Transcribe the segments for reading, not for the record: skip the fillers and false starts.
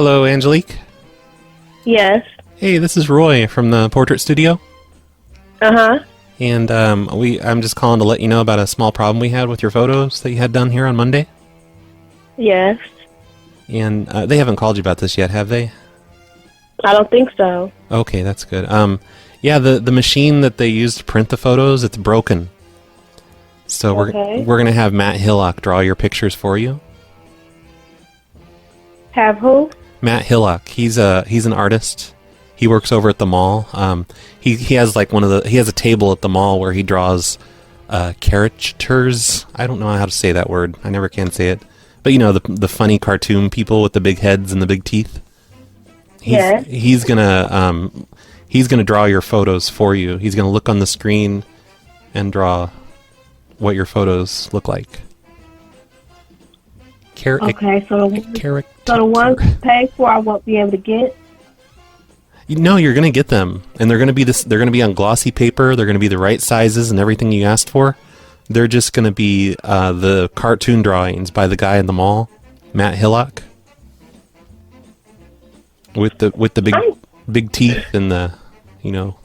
Hello, Angelique. Yes. Hey, this is Roy from the Portrait Studio. Uh-huh. And I'm just calling to let you know about a small problem we had with your photos that you had done here on Monday. Yes. And they haven't called you about this yet, have they? I don't think so. Okay, that's good. Yeah, the machine that they used to print the photos, it's broken. So we're going to have Matt Hillock draw your pictures for you. Have who? Matt Hillock. He's an artist. He works over at the mall. He has like he has a table at the mall where he draws caricatures. I don't know how to say that word. I never can say it. But you know the funny cartoon people with the big heads and the big teeth. He's gonna draw your photos for you. He's gonna look on the screen and draw what your photos look like. Okay, so the ones paid for I won't be able to get? No, you're gonna get them, and they're gonna be on glossy paper. They're gonna be the right sizes and everything you asked for. They're just gonna be the cartoon drawings by the guy in the mall, Matt Hillock, with the big teeth and the, you know.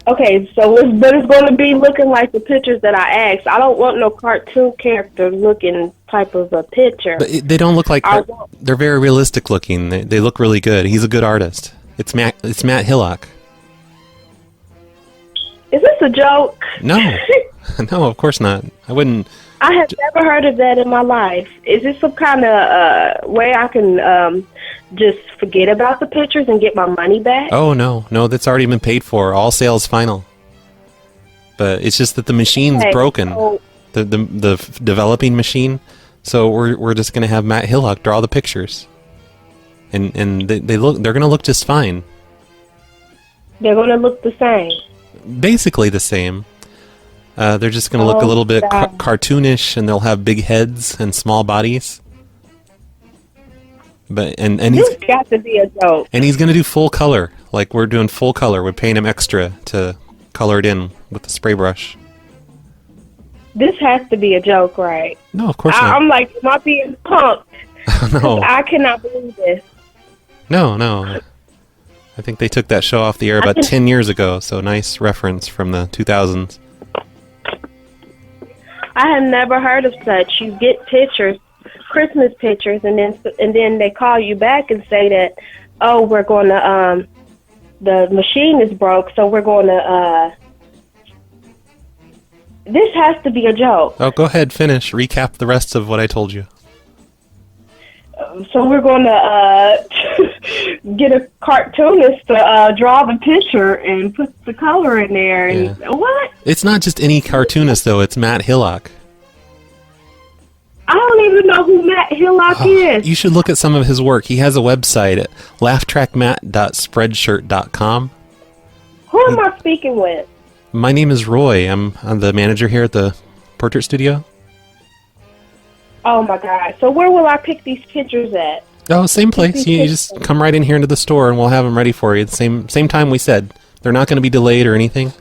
Okay, so it's going to be looking like the pictures that I asked. I don't want no cartoon character looking type of a picture. But they don't look like they're very realistic looking. They look really good. He's a good artist. It's Matt Hillock. Is this a joke? No. No, of course not. I wouldn't. I have never heard of that in my life. Is this some kind of way I can just forget about the pictures and get my money back? Oh, no, that's already been paid for. All sales final. But it's just that the machine's broken. So the developing machine. So we're just gonna have Matt Hillock draw the pictures, and they're gonna look just fine. They're gonna look the same. Basically the same. They're just gonna look a little bit cartoonish, and they'll have big heads and small bodies. But and this got to be a joke. And he's gonna do full color, like we're doing full color. We're paying him extra to color it in with the spray brush. This has to be a joke, right? No, of course not. I'm like, am I being punked? No. I cannot believe this. No. I think they took that show off the air about 10 years ago, so nice reference from the 2000s. I have never heard of such. You get pictures, Christmas pictures, and then they call you back and say that, oh, we're going to, the machine is broke, so we're going to, this has to be a joke. Oh, go ahead, finish. Recap the rest of what I told you. So we're going to get a cartoonist to draw the picture and put the color in there. And what? It's not just any cartoonist, though. It's Matt Hillock. I don't even know who Matt Hillock is. You should look at some of his work. He has a website at laughtrackmatt.spreadshirt.com. Who am I speaking with? My name is Roy. I'm the manager here at the Portrait Studio. Oh, my God. So where will I pick these pictures at? Oh, same place. You just come right in here into the store, and we'll have them ready for you. The same time we said. They're not going to be delayed or anything.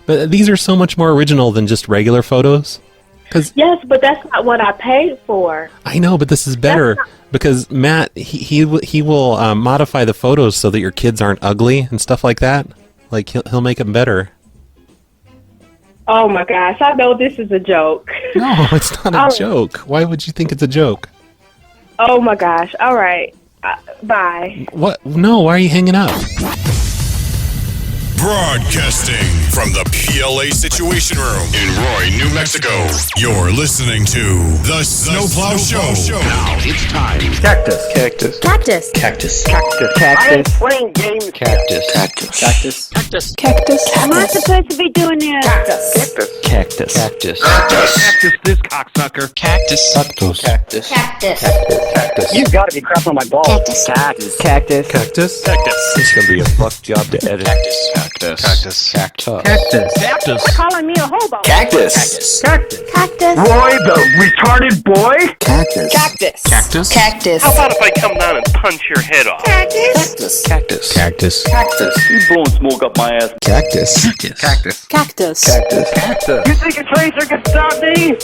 But these are so much more original than just regular photos. Yes, but that's not what I paid for. I know, but this is better because Matt, he will modify the photos so that your kids aren't ugly and stuff like that. Like he'll make them better. Oh my gosh, I know this is a joke. No, it's not a joke. Why would you think it's a joke? Oh my gosh. All right. Bye. What? No, why are you hanging up? Broadcasting from the PLA Situation Room in Roy, New Mexico. You're listening to The Snowplow Show. Now it's time. Cactus. Cactus. Cactus. Cactus. Cactus. Cactus. I ain't playing games. Cactus. Cactus. Cactus. Cactus. Cactus. Am I supposed to be doing this? Cactus. Cactus. Cactus. Cactus, this cocksucker. Cactus. Cactus. Cactus. Cactus. Cactus. You gotta be crapping on my balls. Cactus. Cactus. Cactus. Cactus. Cactus. It's gonna be a fuck job to edit. Cactus. Cactus. Cactus. Cactus. Cactus. Calling me a hobo. Cactus. Cactus. Cactus. Roy, the retarded boy. Cactus. Cactus. Cactus. Cactus. How about if I come down and punch your head off? Cactus. Cactus. Cactus. Cactus. You blowing smoke up my ass. Cactus. Cactus. Cactus. Cactus. Cactus. You think a tracer can stop me?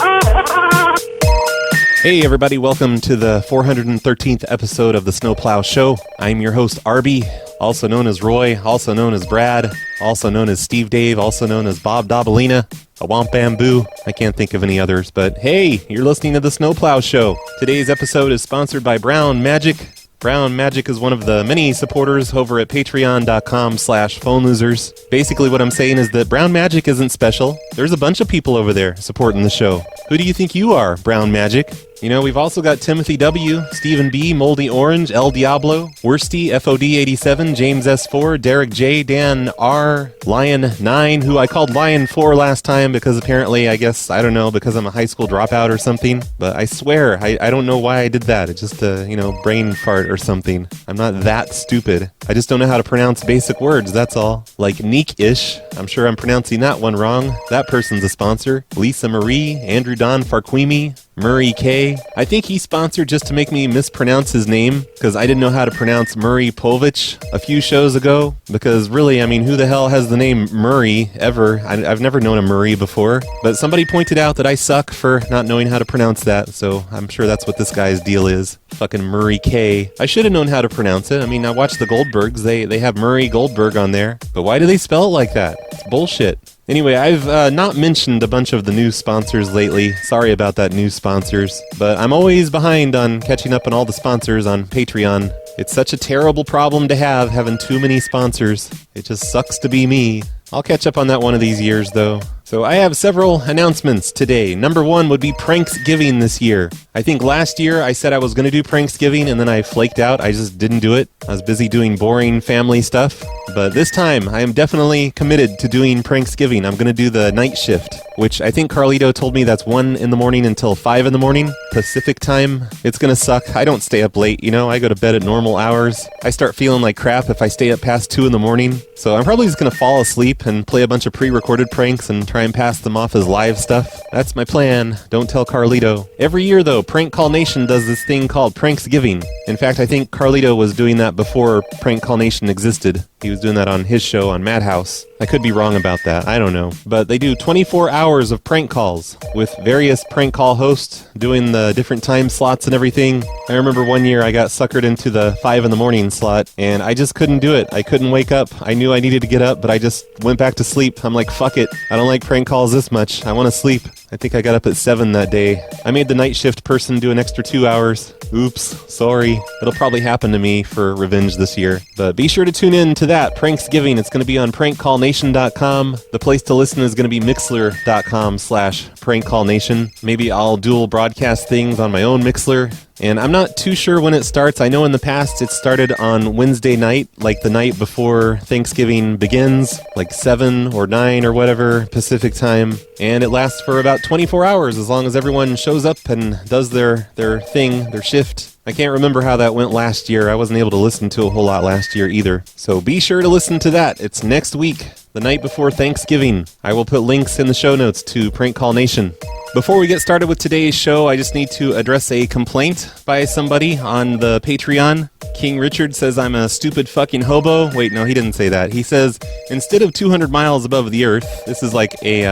Hey everybody, welcome to the 413th episode of the Snowplow Show. I'm your host Arby, also known as Roy, also known as Brad, also known as Steve Dave, also known as Bob Dabalina, a Womp Bamboo. I can't think of any others, but hey, you're listening to the Snowplow Show. Today's episode is sponsored by Brown Magic. Brown Magic is one of the many supporters over at patreon.com/phonelosers. Basically what I'm saying is that Brown Magic isn't special. There's a bunch of people over there supporting the show. Who do you think you are, Brown Magic? You know, we've also got Timothy W., Stephen B., Moldy Orange, El Diablo, Worsty, FOD87, James S4, Derek J., Dan R., Lion 9, who I called Lion 4 last time because apparently, I guess, I don't know, because I'm a high school dropout or something. But I swear, I don't know why I did that. It's just a, brain fart or something. I'm not that stupid. I just don't know how to pronounce basic words, that's all. Like Neek-ish. I'm sure I'm pronouncing that one wrong. That person's a sponsor. Lisa Marie, Andrew Don Farquimi, Murray K. I think he sponsored just to make me mispronounce his name, because I didn't know how to pronounce Murray Povich a few shows ago. Because really, who the hell has the name Murray ever? I've never known a Murray before. But somebody pointed out that I suck for not knowing how to pronounce that, so I'm sure that's what this guy's deal is. Fucking Murray K. I should have known how to pronounce it. I watched the Goldbergs. They have Murray Goldberg on there. But why do they spell it like that? It's bullshit. Anyway, I've not mentioned a bunch of the new sponsors lately. Sorry about that, new sponsors. But I'm always behind on catching up on all the sponsors on Patreon. It's such a terrible problem to have, having too many sponsors. It just sucks to be me. I'll catch up on that one of these years, though. So I have several announcements today. Number one would be Pranksgiving this year. I think last year I said I was going to do Pranksgiving and then I flaked out. I just didn't do it. I was busy doing boring family stuff. But this time I am definitely committed to doing Pranksgiving. I'm going to do the night shift, which I think Carlito told me that's 1 in the morning until 5 in the morning, Pacific time. It's going to suck. I don't stay up late, I go to bed at normal hours. I start feeling like crap if I stay up past 2 in the morning. So I'm probably just going to fall asleep and play a bunch of pre-recorded pranks and try and pass them off as live stuff. That's my plan. Don't tell Carlito. Every year, though, Prank Call Nation does this thing called Pranksgiving. In fact, I think Carlito was doing that before Prank Call Nation existed. He was doing that on his show on Madhouse. I could be wrong about that. I don't know. But they do 24 hours of prank calls with various prank call hosts doing the different time slots and everything. I remember one year I got suckered into the 5 in the morning slot and I just couldn't do it. I couldn't wake up. I knew I needed to get up, but I just went back to sleep. I'm like, fuck it. I don't like prank calls this much. I want to sleep. I think I got up at 7 that day. I made the night shift person do an extra 2 hours. Oops, sorry. It'll probably happen to me for revenge this year. But be sure to tune in to that, Pranksgiving. It's going to be on prankcallnation.com. The place to listen is going to be mixler.com/prankcallnation. Maybe I'll dual broadcast things on my own Mixler. And I'm not too sure when it starts. I know in the past it started on Wednesday night, like the night before Thanksgiving begins, like 7 or 9 or whatever Pacific time. And it lasts for about 24 hours as long as everyone shows up and does their thing, their shift. I can't remember how that went last year. I wasn't able to listen to a whole lot last year either. So be sure to listen to that. It's next week, the night before Thanksgiving. I will put links in the show notes to Prank Call Nation. Before we get started with today's show, I just need to address a complaint by somebody on the Patreon. King Richard says I'm a stupid fucking hobo. Wait, no, he didn't say that. He says, instead of 200 miles above the Earth, this is like a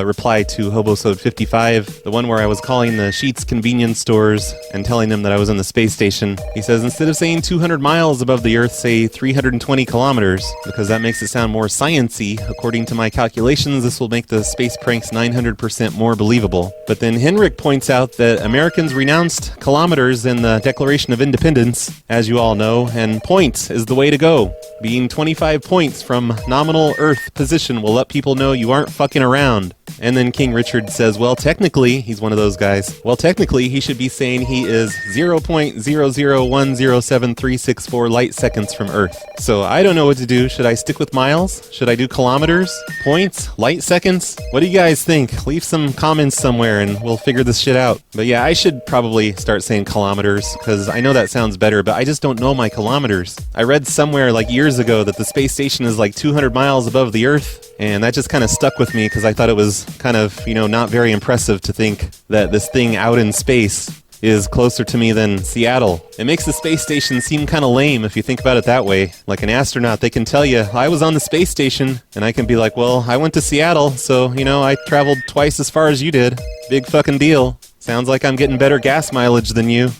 reply to Hobosode 55, the one where I was calling the Sheetz convenience stores and telling them that I was in the space station. He says, instead of saying 200 miles above the Earth, say 320 kilometers, because that makes it sound more science-y. According to my calculations, this will make the space pranks 900% more believable. But then Henrik points out that Americans renounced kilometers in the Declaration of Independence, as you all know, and points is the way to go. Being 25 points from nominal Earth position will let people know you aren't fucking around. And then King Richard says, well, technically, he's one of those guys. Well, technically, he should be saying he is 0.0010736 light seconds from Earth. So I don't know what to do. Should I stick with miles? Should I do kilometers? Points? Light seconds? What do you guys think? Leave some comments somewhere and we'll figure this shit out. But yeah, I should probably start saying kilometers because I know that sounds better, but I just don't know my kilometers. I read somewhere like years ago that the space station is like 200 miles above the Earth. And that just kind of stuck with me because I thought it was kind of, not very impressive to think that this thing out in space is closer to me than Seattle. It makes the space station seem kind of lame if you think about it that way. Like an astronaut, they can tell you, I was on the space station, and I can be like, well, I went to Seattle, so, I traveled twice as far as you did. Big fucking deal. Sounds like I'm getting better gas mileage than you.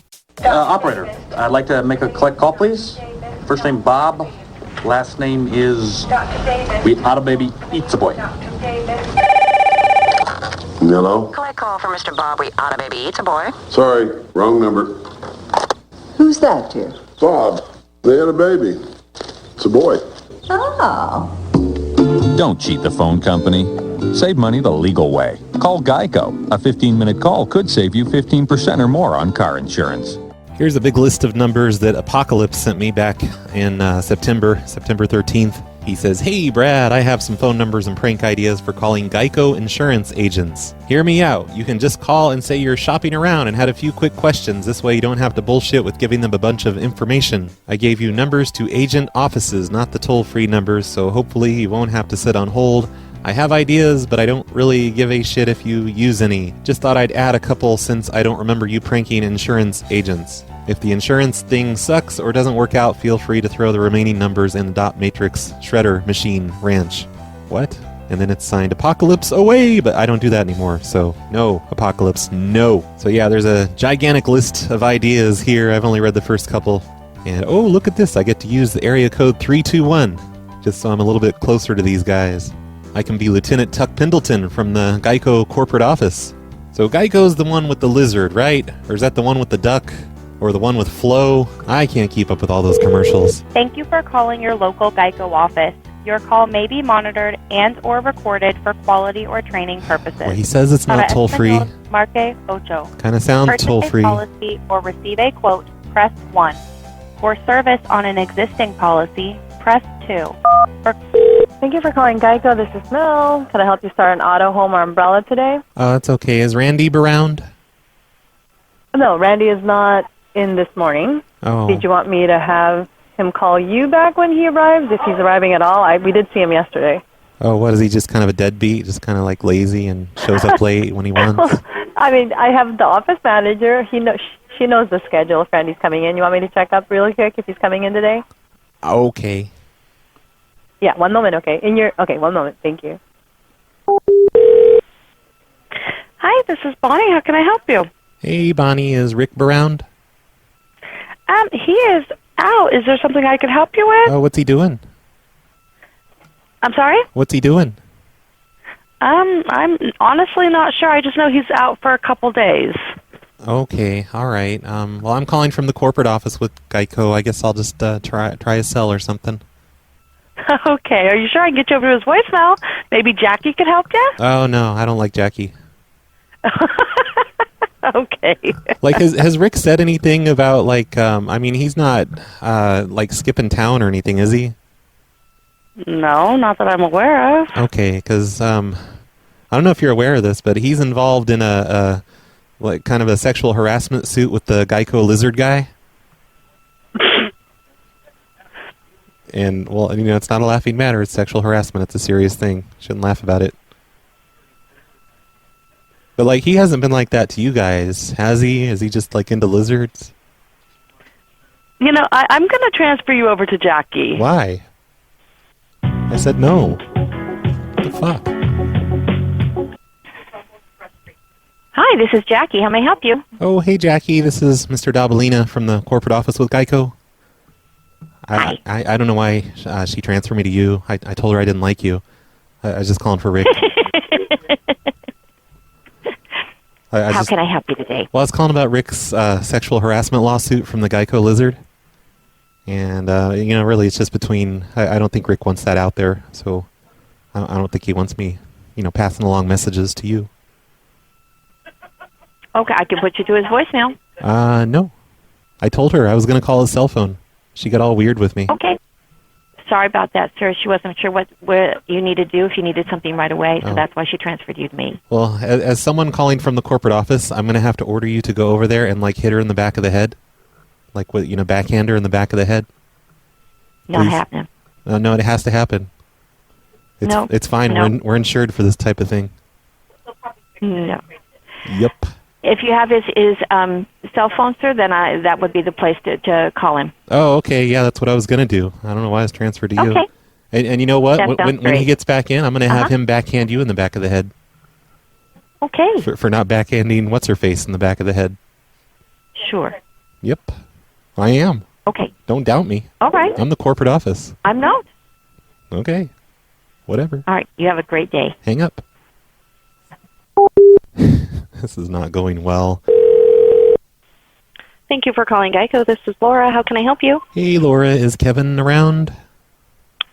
Operator, I'd like to make a collect call, please. First name Bob, last name is We Otta Baby Eats a Boy. Hello? Collect call for Mr. Bob. We Otta Baby Eats a Boy. Sorry, wrong number. Who's that, dear? Bob, they had a baby. It's a boy. Oh. Don't cheat the phone company. Save money the legal way. Call Geico. A 15-minute call could save you 15% or more on car insurance. Here's a big list of numbers that Apocalypse sent me back in September 13th. He says, "Hey, Brad, I have some phone numbers and prank ideas for calling Geico Insurance agents. Hear me out. You can just call and say you're shopping around and had a few quick questions. This way you don't have to bullshit with giving them a bunch of information. I gave you numbers to agent offices, not the toll-free numbers, so hopefully you won't have to sit on hold. I have ideas, but I don't really give a shit if you use any. Just thought I'd add a couple since I don't remember you pranking insurance agents. If the insurance thing sucks or doesn't work out, feel free to throw the remaining numbers in the dot matrix shredder machine ranch." What? And then it's signed Apocalypse away, but I don't do that anymore, so no, Apocalypse, no. So yeah, there's a gigantic list of ideas here. I've only read the first couple. And oh, look at this, I get to use the area code 321, just so I'm a little bit closer to these guys. I can be Lieutenant Tuck Pendleton from the Geico corporate office. So Geico's the one with the lizard, right? Or is that the one with the duck? Or the one with Flow? I can't keep up with all those commercials. Thank you for calling your local Geico office. Your call may be monitored and or recorded for quality or training purposes. Well, he says it's not toll-free. Marque ocho. Kind of sounds toll-free. Purchase a policy or receive a quote, press 1. For service on an existing policy, press 2. Thank you for calling Geico. This is Mel. Can I help you start an auto, home, or umbrella today? Oh, that's okay. Is Randy around? No, Randy is not in this morning. Oh. Did you want me to have him call you back when he arrives, if he's arriving at all? We did see him yesterday. Oh, what is he, just kind of a deadbeat, just kind of like lazy and shows up late when he wants? I mean, I have the office manager. She knows the schedule if Randy's coming in. You want me to check up really quick if he's coming in today? Okay. Yeah, one moment, okay. Okay, one moment. Thank you. Hi, this is Bonnie. How can I help you? Hey, Bonnie, is Rick around? He is out. Is there something I could help you with? Oh, what's he doing? I'm sorry? What's he doing? I'm honestly not sure. I just know he's out for a couple days. Okay, all right. Well, I'm calling from the corporate office with Geico. I guess I'll just try a cell or something. Okay, are you sure I can get you over to his voicemail? Maybe Jackie could help you? Oh, no, I don't like Jackie. Okay. Like, has Rick said anything about, like, I mean, he's not, like, skipping town or anything, is he? No, not that I'm aware of. Okay, because, I don't know if you're aware of this, but he's involved in a like, kind of a sexual harassment suit with the Geico lizard guy. And, well, you know, it's not a laughing matter. It's sexual harassment. It's a serious thing. Shouldn't laugh about it. But, like, he hasn't been like that to you guys, has he? Is he just, like, into lizards? You know, I'm going to transfer you over to Jackie. Why? I said no. What the fuck? Hi, this is Jackie. How may I help you? Oh, hey, Jackie. This is Mr. Dabalina from the corporate office with Geico. Hi. I don't know why she transferred me to you. I told her I didn't like you. I was just calling for Rick. How can I help you today? Well, I was calling about Rick's sexual harassment lawsuit from the Geico lizard. And, you know, really it's just between... I don't think Rick wants that out there, so I don't think he wants me, you know, passing along messages to you. Okay, I can put you to his voicemail. No. I told her I was going to call his cell phone. She got all weird with me. Okay. Sorry about that, sir. She wasn't sure what you needed to do, if you needed something right away, so that's why she transferred you to me. Well, as someone calling from the corporate office, I'm going to have to order you to go over there and, like, hit her in the back of the head. Like, what, you know, backhand her in the back of the head. Not happening. No, it has to happen. It's fine. No. We're insured for this type of thing. No. Yep. If you have his cell phone, sir, then that would be the place to call him. Oh, okay. Yeah, that's what I was going to do. I don't know why I was transferred to you. Okay. And you know what? That sounds When he great. gets back in, I'm going to have him backhand you in the back of the head. Okay. For not backhanding what's-her-face in the back of the head. Sure. Yep. I am. Okay. Don't doubt me. All right. I'm the corporate office. I'm not. Okay. Whatever. All right. You have a great day. Hang up. This is not going well. Thank you for calling Geico. This is Laura. How can I help you? Hey, Laura, is Kevin around?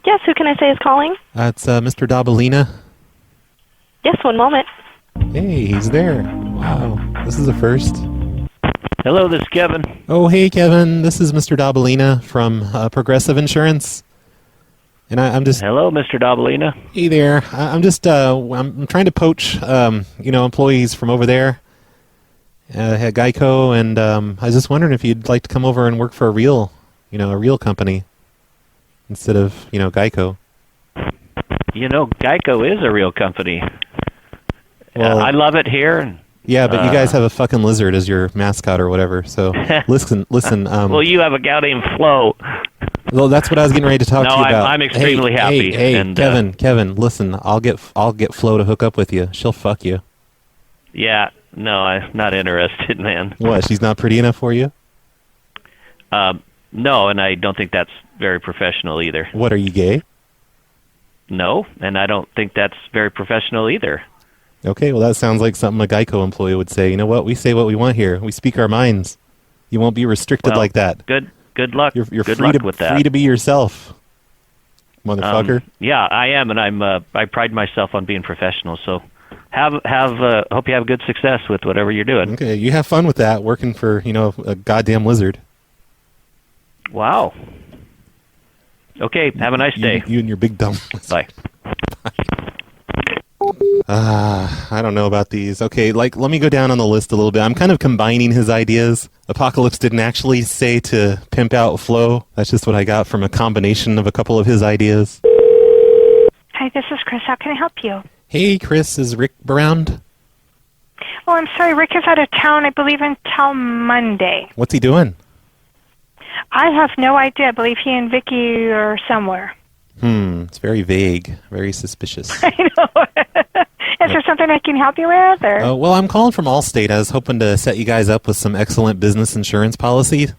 Yes, who can I say is calling? It's Mr. Dabalina. Yes, one moment. Hey, he's there. Wow, this is a first. Hello, this is Kevin. Oh, hey, Kevin. This is Mr. Dabalina from Progressive Insurance. And I'm just... Hello, Mr. Dabalina. Hey there. I'm just... I'm trying to poach, employees from over there at Geico, and I was just wondering if you'd like to come over and work for a real company instead of, Geico. Geico is a real company. Well, I love it here. Yeah, but you guys have a fucking lizard as your mascot or whatever. So listen. Well, you have a guy named Plow. Well, that's what I was getting ready to talk to you about. I'm extremely happy. Hey, and, Kevin, listen. I'll get Flo to hook up with you. She'll fuck you. Yeah, no, I'm not interested, man. What? She's not pretty enough for you? No, and I don't think that's very professional either. What, are you gay? No, and I don't think that's very professional either. Okay, well, that sounds like something a Geico employee would say. You know what? We say what we want here. We speak our minds. You won't be restricted like that. Good luck. You're good free luck with that. Free to be yourself, motherfucker. Yeah, I am, and I pride myself on being professional. So, hope you have good success with whatever you're doing. Okay, you have fun with that. Working for a goddamn lizard. Wow. Okay, have a nice day. You and your big dumb. Bye. I don't know about these. Okay, let me go down on the list a little bit. I'm kind of combining his ideas. Apocalypse didn't actually say to pimp out Flo. That's just what I got from a combination of a couple of his ideas. Hi, this is Chris. How can I help you? Hey, Chris, is Rick around? Oh, I'm sorry. Rick is out of town, I believe, until Monday. What's he doing? I have no idea. I believe he and Vicky are somewhere. It's very vague, very suspicious. I know. Is there something I can help you with? Or? Well, I'm calling from Allstate. I was hoping to set you guys up with some excellent business insurance policy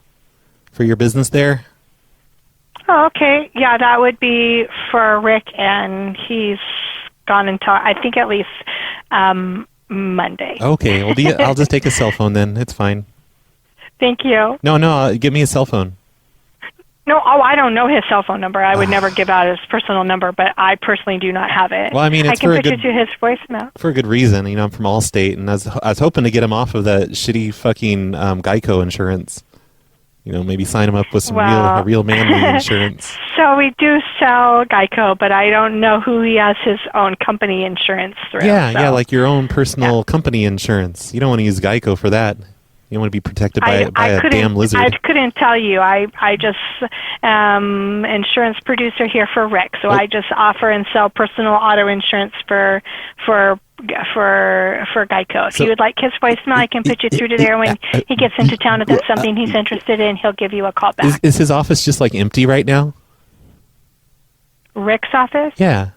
for your business there. Oh, okay. Yeah, that would be for Rick, and he's gone until, I think, at least Monday. Okay, well, I'll just take a cell phone then. It's fine. Thank you. No, give me a cell phone. No, I don't know his cell phone number. I would never give out his personal number, but I personally do not have it. Well, I mean, it's I can for put you to his voicemail. For a good reason. I'm from Allstate, and I was hoping to get him off of that shitty fucking Geico insurance. Maybe sign him up with some real manly insurance. So we do sell Geico, but I don't know who he has his own company insurance through. Yeah, like your own personal company insurance. You don't want to use Geico for that. You don't want to be protected by a damn lizard. I couldn't tell you. I just insurance producer here for Rick, so I just offer and sell personal auto insurance for Geico. If you would like his voicemail, I can put you through to there when he gets into town. If that's something he's interested in, he'll give you a call back. Is his office just empty right now? Rick's office? Yeah.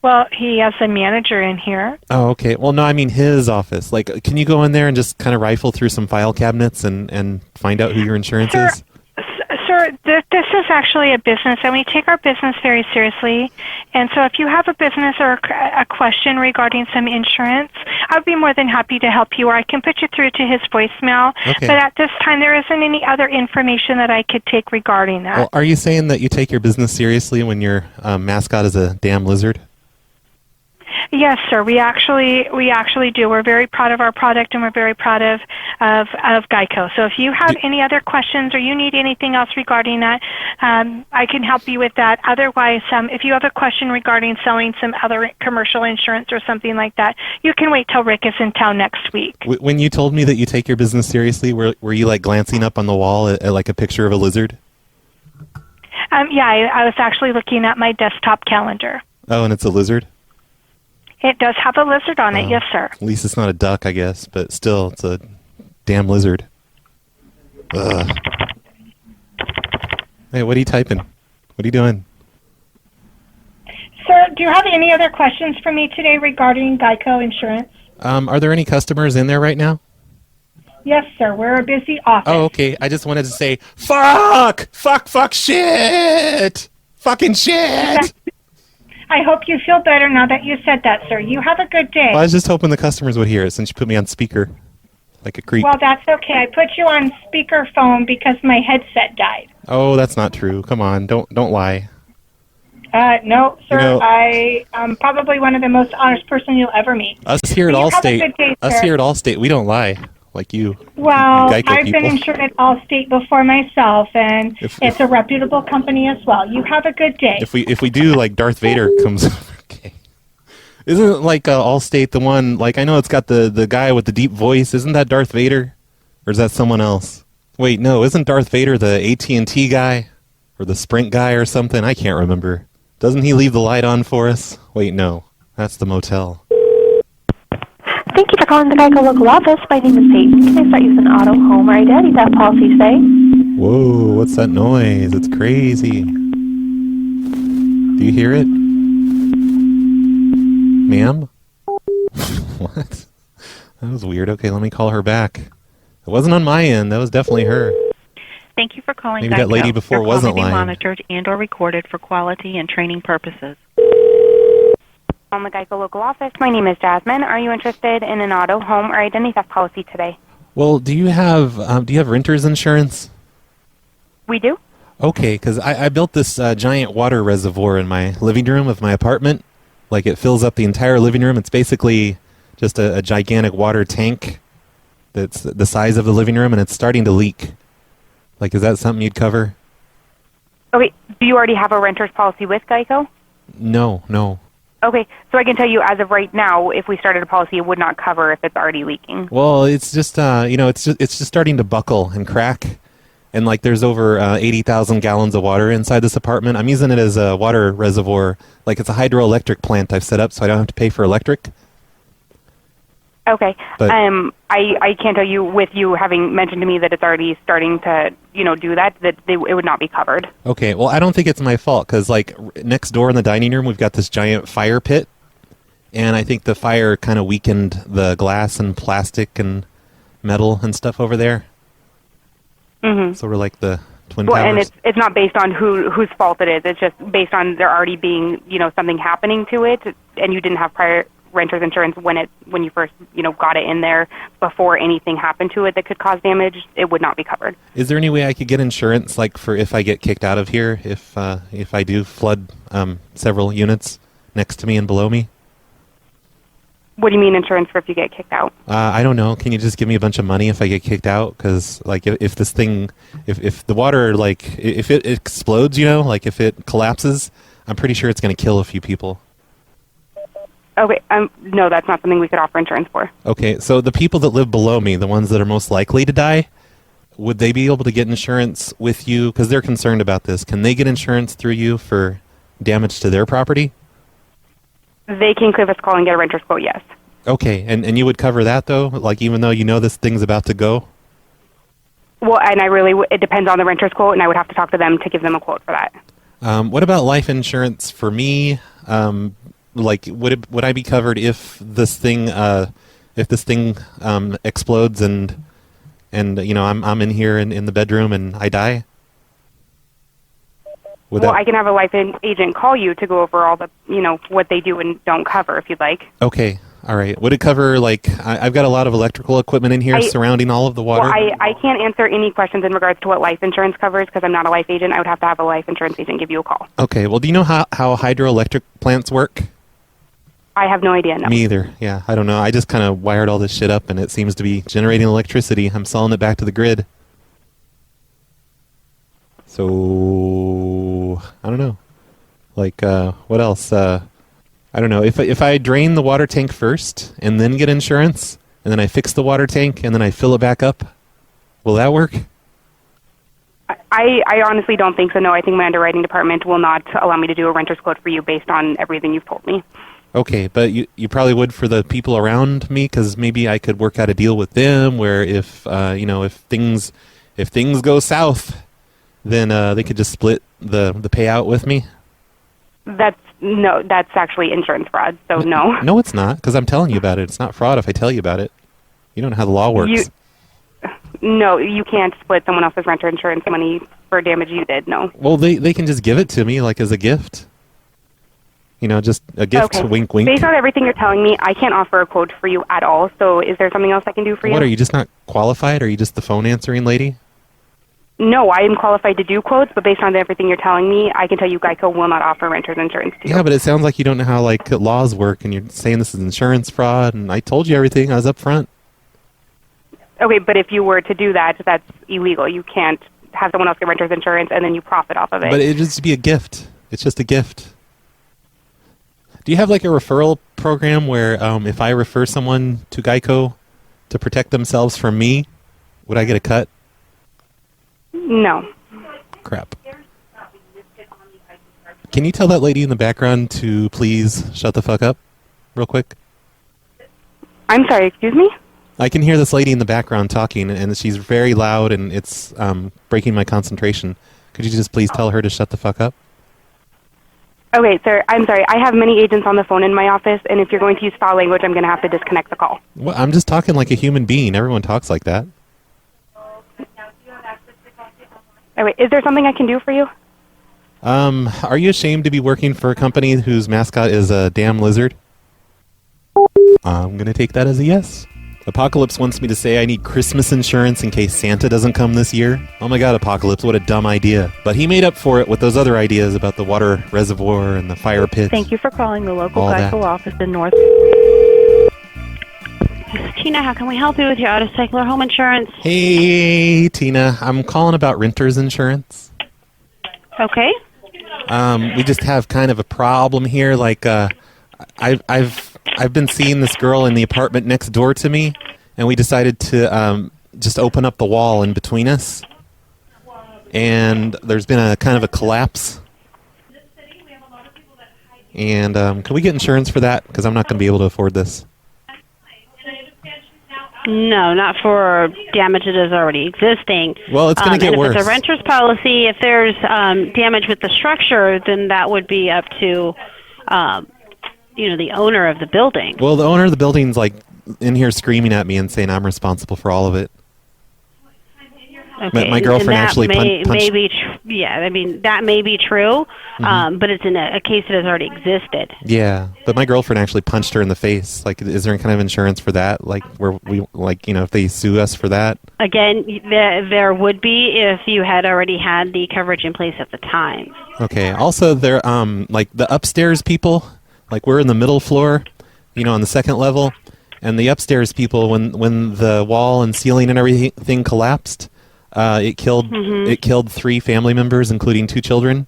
Well, he has a manager in here. Oh, okay. Well, no, I mean his office. Can you go in there and just kind of rifle through some file cabinets and find out who your insurance is? Sir, this is actually a business, and we take our business very seriously. And so if you have a business or a question regarding some insurance, I would be more than happy to help you, or I can put you through to his voicemail. Okay. But at this time, there isn't any other information that I could take regarding that. Well, are you saying that you take your business seriously when your mascot is a damn lizard? Yes, sir. We actually do. We're very proud of our product, and we're very proud of Geico. So if you have any other questions or you need anything else regarding that, I can help you with that. Otherwise, if you have a question regarding selling some other commercial insurance or something like that, you can wait till Rick is in town next week. When you told me that you take your business seriously, were you glancing up on the wall at a picture of a lizard? Yeah, I was actually looking at my desktop calendar. Oh, and it's a lizard? It does have a lizard on it, yes, sir. At least it's not a duck, I guess, but still, it's a damn lizard. Ugh. Hey, what are you typing? What are you doing? Sir, do you have any other questions for me today regarding Geico Insurance? Are there any customers in there right now? Yes, sir. We're a busy office. Oh, okay. I just wanted to say, fuck, shit, fucking shit. I hope you feel better now that you said that, sir. You have a good day. Well, I was just hoping the customers would hear it since you put me on speaker, like a creep. Well, that's okay. I put you on speakerphone because my headset died. Oh, that's not true. Come on, don't lie. No, sir. You know, I am probably one of the most honest person you'll ever meet. Us here at You have a Allstate, good day, us sir. here at Allstate, we don't lie like you. Well, Geico I've people. been insured at Allstate before myself, and it's a reputable company as well. You have a good day. If we do, like, Darth Vader comes. Okay. Isn't it like Allstate the one? Like, I know it's got the guy with the deep voice. Isn't that Darth Vader, or is that someone else? Wait, no. Isn't Darth Vader the AT&T guy, or the Sprint guy, or something? I can't remember. Doesn't he leave the light on for us? Wait, no. That's the motel. Thank you for calling the Geico local office. My name is Peyton. Can I start using auto, home, or identity theft policy today? Whoa, what's that noise? It's crazy. Do you hear it? Ma'am? What? That was weird. Okay, let me call her back. It wasn't on my end. That was definitely her. Thank you for calling Maybe Geico. that lady before Your call wasn't may be lying. monitored and or recorded for quality and training purposes. On the Geico local office, my name is Jasmine. Are you interested in an auto, home, or identity theft policy today? Well, do you have renter's insurance? We do. Okay, because I built this giant water reservoir in my living room of my apartment. Like, it fills up the entire living room. It's basically just a gigantic water tank that's the size of the living room, and it's starting to leak. Like, is that something you'd cover? Okay, do you already have a renter's policy with Geico? No. Okay, so I can tell you as of right now, if we started a policy, it would not cover if it's already leaking. Well, it's just it's just starting to buckle and crack, and like there's over 80,000 gallons of water inside this apartment. I'm using it as a water reservoir, like it's a hydroelectric plant I've set up, so I don't have to pay for electric. Okay. But- I can't tell you, with you having mentioned to me that it's already starting to, do that it would not be covered. Okay, well, I don't think it's my fault, because like next door in the dining room, we've got this giant fire pit, and I think the fire kind of weakened the glass and plastic and metal and stuff over there. Mm-hmm. So we're like the Twin Well, Towers. and it's not based on whose fault it is. It's just based on there already being, something happening to it, and you didn't have prior renter's insurance when you first, got it in there before anything happened to it that could cause damage. It would not be covered. Is there any way I could get insurance, like for if I get kicked out of here, if I do flood several units next to me and below me? What do you mean insurance for if you get kicked out? I don't know. Can you just give me a bunch of money if I get kicked out? Because like if this thing, if the water, like if it explodes, like if it collapses, I'm pretty sure it's going to kill a few people. Okay, no, that's not something we could offer insurance for. Okay, so the people that live below me, the ones that are most likely to die, would they be able to get insurance with you? Because they're concerned about this. Can they get insurance through you for damage to their property? They can give us a call and get a renter's quote, yes. Okay, and you would cover that, though? Like, even though this thing's about to go? Well, and it depends on the renter's quote, and I would have to talk to them to give them a quote for that. What about life insurance for me? Like, would I be covered if this thing explodes and I'm in here in the bedroom and I die? I can have a life agent call you to go over all the what they do and don't cover if you'd like. Okay, all right. Would it cover, like, I've got a lot of electrical equipment in here surrounding all of the water? Well, I can't answer any questions in regards to what life insurance covers because I'm not a life agent. I would have to have a life insurance agent give you a call. Okay, well, do you know how hydroelectric plants work? I have no idea, no. Me either. Yeah, I don't know. I just kind of wired all this shit up, and it seems to be generating electricity. I'm selling it back to the grid. So, I don't know. Like, what else? I don't know. If I drain the water tank first, and then get insurance, and then I fix the water tank, and then I fill it back up, will that work? I honestly don't think so, no. I think my underwriting department will not allow me to do a renter's quote for you based on everything you've told me. Okay, but you probably would for the people around me, because maybe I could work out a deal with them where if things go south, then they could just split the payout with me. That's No, that's actually insurance fraud, so no. No, it's not, because I'm telling you about it. It's not fraud if I tell you about it. You don't know how the law works. No, you can't split someone else's renter insurance money for damage you did, no. Well, they can just give it to me, like, as a gift. You know, just a gift, Okay. wink, wink. Based on everything you're telling me, I can't offer a quote for you at all, so is there something else I can do for you? What, are you just not qualified? Are you just the phone answering lady? No, I am qualified to do quotes, but based on everything you're telling me, I can tell you Geico will not offer renter's insurance to you. Yeah, but it sounds like you don't know how, like, laws work, and you're saying this is insurance fraud, and I told you everything. I was up front. Okay, but if you were to do that, that's illegal. You can't have someone else get renter's insurance and then you profit off of it. But it'd just be a gift. It's just a gift. Do you have, like, a referral program where if I refer someone to Geico to protect themselves from me, would I get a cut? No. Crap. Can you tell that lady in the background to please shut the fuck up real quick? I'm sorry, excuse me? I can hear this lady in the background talking, and she's very loud, and it's breaking my concentration. Could you just please tell her to shut the fuck up? Okay, sir, I'm sorry. I have many agents on the phone in my office, and if you're going to use foul language, I'm going to have to disconnect the call. Well, I'm just talking like a human being. Everyone talks like that. Anyway, is there something I can do for you? Are you ashamed to be working for a company whose mascot is a damn lizard? I'm going to take that as a yes. Apocalypse wants me to say I need Christmas insurance in case Santa doesn't come this year. Oh my god, Apocalypse, what a dumb idea. But he made up for it with those other ideas about the water reservoir and the fire pit. Thank you for calling the local Geico office in North. This is Tina. How can we help you with your out-of-cycler home insurance? Hey, Tina. I'm calling about renter's insurance. Okay. We just have kind of a problem here. Like, I've been seeing this girl in the apartment next door to me, and we decided to just open up the wall in between us. And there's been a kind of a collapse. And can we get insurance for that? Because I'm not going to be able to afford this. No, not for damage that is already existing. Well, it's going to get worse. If it's a renter's policy, if there's damage with the structure, then that would be up to the owner of the building. Well, the owner of the building's like in here screaming at me and saying I'm responsible for all of it. Okay. My girlfriend actually punched. That may be true, but it's in a case that has already existed. Yeah, but my girlfriend actually punched her in the face. Like, is there any kind of insurance for that? Like, where we, like, if they sue us for that? Again, there would be if you had already had the coverage in place at the time. Okay. Also, there, like the upstairs people, like we're in the middle floor, on the second level, and the upstairs people, when the wall and ceiling and everything collapsed. It killed 3 family members, including 2 children.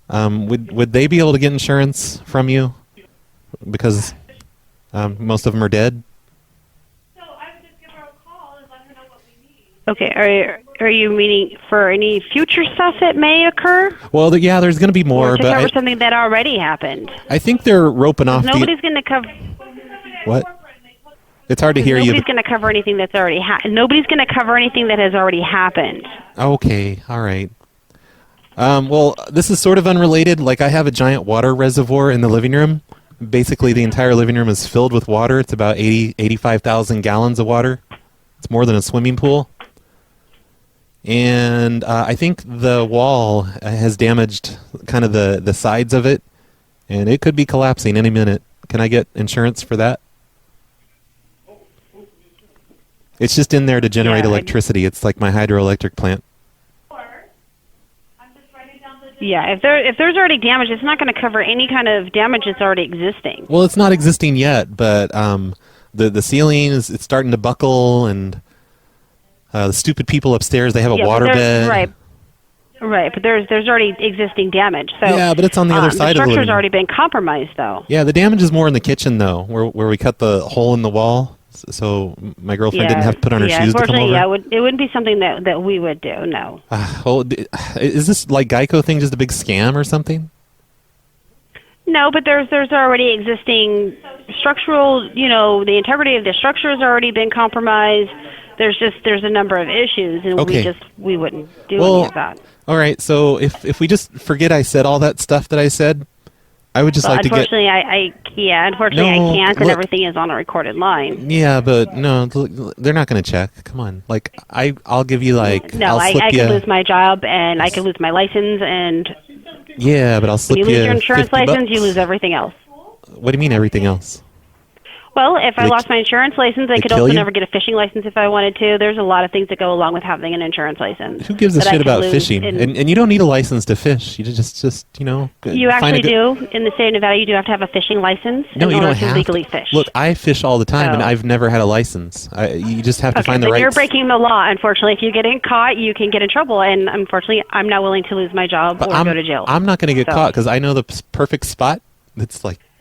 Would they be able to get insurance from you? Because most of them are dead. Okay. Are you meaning for any future stuff that may occur? Well, yeah, there's going to be more, or to cover something that already happened. I think they're roping off. Nobody's going to cover. What? It's hard to hear you. Nobody's going to cover anything that's already Nobody's going to cover anything that has already happened. Okay, all right. Well, this is sort of unrelated. Like, I have a giant water reservoir in the living room. Basically, the entire living room is filled with water. It's about 85,000 gallons of water. It's more than a swimming pool. And I think the wall has damaged kind of the sides of it, and it could be collapsing any minute. Can I get insurance for that? It's just in there to generate electricity. It's like my hydroelectric plant. Yeah, if there's already damage, it's not going to cover any kind of damage that's already existing. Well, it's not existing yet, but the ceiling it's starting to buckle, and the stupid people upstairs, they have a water bed. Right, but there's already existing damage. So yeah, but it's on the other side of the living room. The structure's already been compromised, though. Yeah, the damage is more in the kitchen, though, where we cut the hole in the wall. So my girlfriend didn't have to put on her shoes to come over? Yeah, it wouldn't be something that we would do, no. Well, is this like Geico thing just a big scam or something? No, but there's already existing structural, the integrity of the structure has already been compromised. There's a number of issues, and we wouldn't do any of that. All right, so if we just forget I said all that stuff that I said, I would just like to get... Unfortunately, I can't, and everything is on a recorded line. Yeah, but no, they're not going to check. Come on. Like, I'll give you, like... No, I could lose my job, and I could lose my license, and... Yeah, but I'll slip you When you lose your insurance $50. license, you lose everything else. What do you mean everything else? Well, if I lost my insurance license, I could kill also you? never get a fishing license if I wanted to. There's a lot of things that go along with having an insurance license. Who gives a that I shit could about lose fishing? And you don't need a license to fish. You just you know... You actually do. In the state of Nevada, you do have to have a fishing license No, in you order don't to have legally to. fish. Look, I fish all the time, and Oh. I've never had a license. You just have to Okay, find the then right... you're breaking the law, unfortunately. If you get caught, you can get in trouble, and unfortunately, I'm not willing to lose my job or go to jail. I'm not going to get So- caught because I know the perfect spot.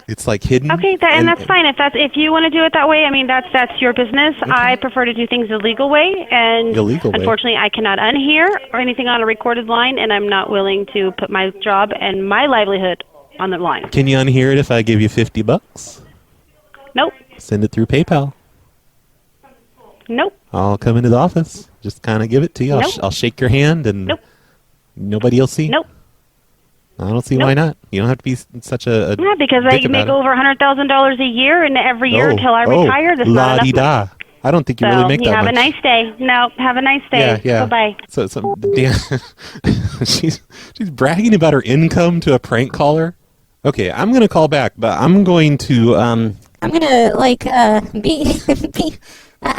It's like hidden. Okay, and that's fine. If you want to do it that way, I mean that's your business. Okay. I prefer to do things the legal way, and unfortunately, I cannot unhear or anything on a recorded line, and I'm not willing to put my job and my livelihood on the line. Can you unhear it if I give you $50? Nope. Send it through PayPal. Nope. I'll come into the office. Just kind of give it to you. Nope. I'll shake your hand, and nobody will see. Nope. I don't see why not. You don't have to be such a Yeah, because I dick make about it. over $100,000 a year, and every year until I retire, that's not enough money. La-di-da. I don't think you really make you that have much. a nice day. No, have a nice day. Yeah. Bye-bye. So Dan, she's bragging about her income to a prank caller. Okay, I'm going to call back, but I'm going to I'm gonna I'm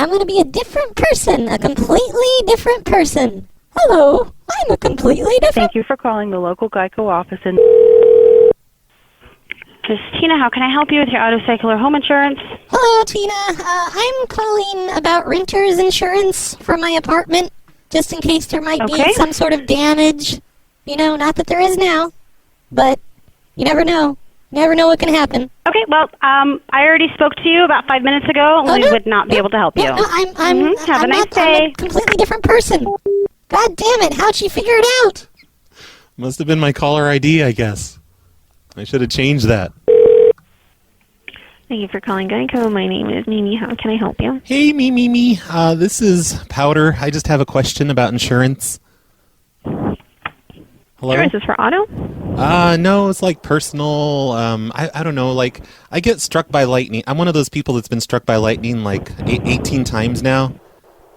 gonna be a different person, a completely different person. Hello, I'm a completely different... Thank you for calling the local Geico office in... This is Tina. How can I help you with your auto, cycle, or home insurance? Hello, Tina. I'm calling about renter's insurance for my apartment, just in case there might be some sort of damage. You know, not that there is now, but you never know. Never know what can happen. Okay, well, I already spoke to you about 5 minutes ago, and we would not be able to help you. No, I'm Have a nice day. I'm a completely different person. God damn it, how'd she figure it out? Must have been my caller ID, I guess. I should have changed that. Thank you for calling Geico. My name is Mimi. How can I help you? Hey, Mimi. This is Powder. I just have a question about insurance. Hello? Insurance is for auto? No, it's like personal. I don't know. Like, I get struck by lightning. I'm one of those people that's been struck by lightning like 18 times now.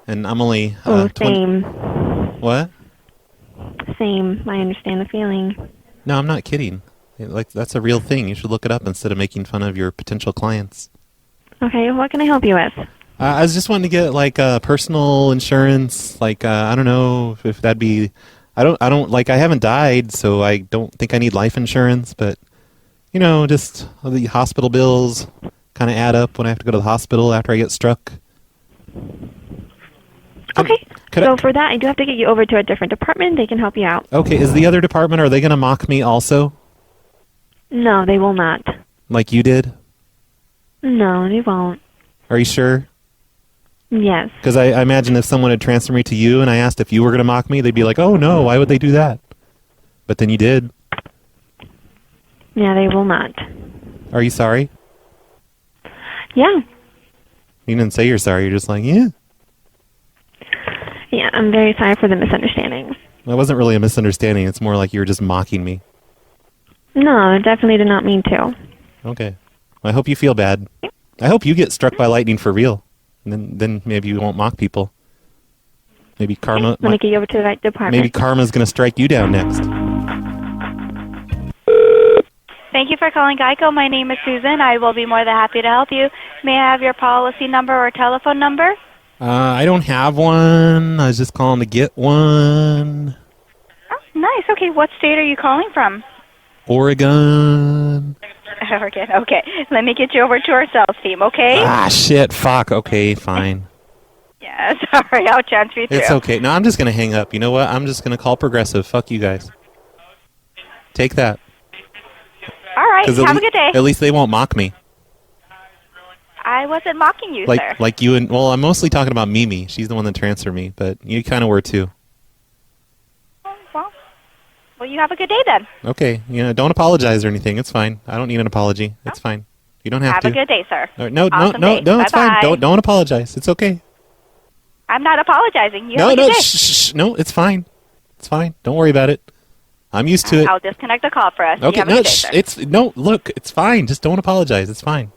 And I'm only... same. What? Same. I understand the feeling. No, I'm not kidding. Like, that's a real thing. You should look it up instead of making fun of your potential clients. Okay, what can I help you with? I was just wanting to get like personal insurance. Like, I don't know if that'd be... I don't like, I haven't died, so I don't think I need life insurance, but, you know, just the hospital bills kind of add up when I have to go to the hospital after I get struck. Okay, so for that, I do have to get you over to a different department. They can help you out. Okay, is the other department, are they going to mock me also? No, they will not. Like you did? No, they won't. Are you sure? Yes. Because I imagine if someone had transferred me to you and I asked if you were going to mock me, they'd be like, oh no, why would they do that? But then you did. Yeah, they will not. Are you sorry? Yeah. You didn't say you're sorry, you're just like, yeah. Yeah, I'm very sorry for the misunderstanding. That wasn't really a misunderstanding, it's more like you were just mocking me. No, I definitely did not mean to. Okay. I hope you feel bad. I hope you get struck by lightning for real. And then maybe you won't mock people. Maybe karma... Let me get you over to the right department. Maybe karma's going to strike you down next. Thank you for calling Geico. My name is Susan. I will be more than happy to help you. May I have your policy number or telephone number? I don't have one. I was just calling to get one. Oh, nice. Okay, what state are you calling from? Oregon. Oregon. Okay. Let me get you over to our sales team, okay? Ah, shit. Fuck. Okay, fine. Yeah, sorry. I'll transfer you through. It's okay. No, I'm just going to hang up. You know what? I'm just going to call Progressive. Fuck you guys. Take that. All right. Have a good day. At least they won't mock me. I wasn't mocking you, sir. Like you and... Well, I'm mostly talking about Mimi. She's the one that transferred me, but you kind of were too. Well, you have a good day then. Okay. You know, don't apologize or anything. It's fine. I don't need an apology. It's fine. You don't have to. Have a good day, sir. No, Awesome no, day. it's fine. Bye-bye. Don't apologize. It's okay. I'm not apologizing. You No, have a good day. shh. No, it's fine. It's fine. Don't worry about it. I'm used to it. I'll disconnect the call for us. Okay, You have a no, good day, sir. look, it's fine. Just don't apologize. It's fine.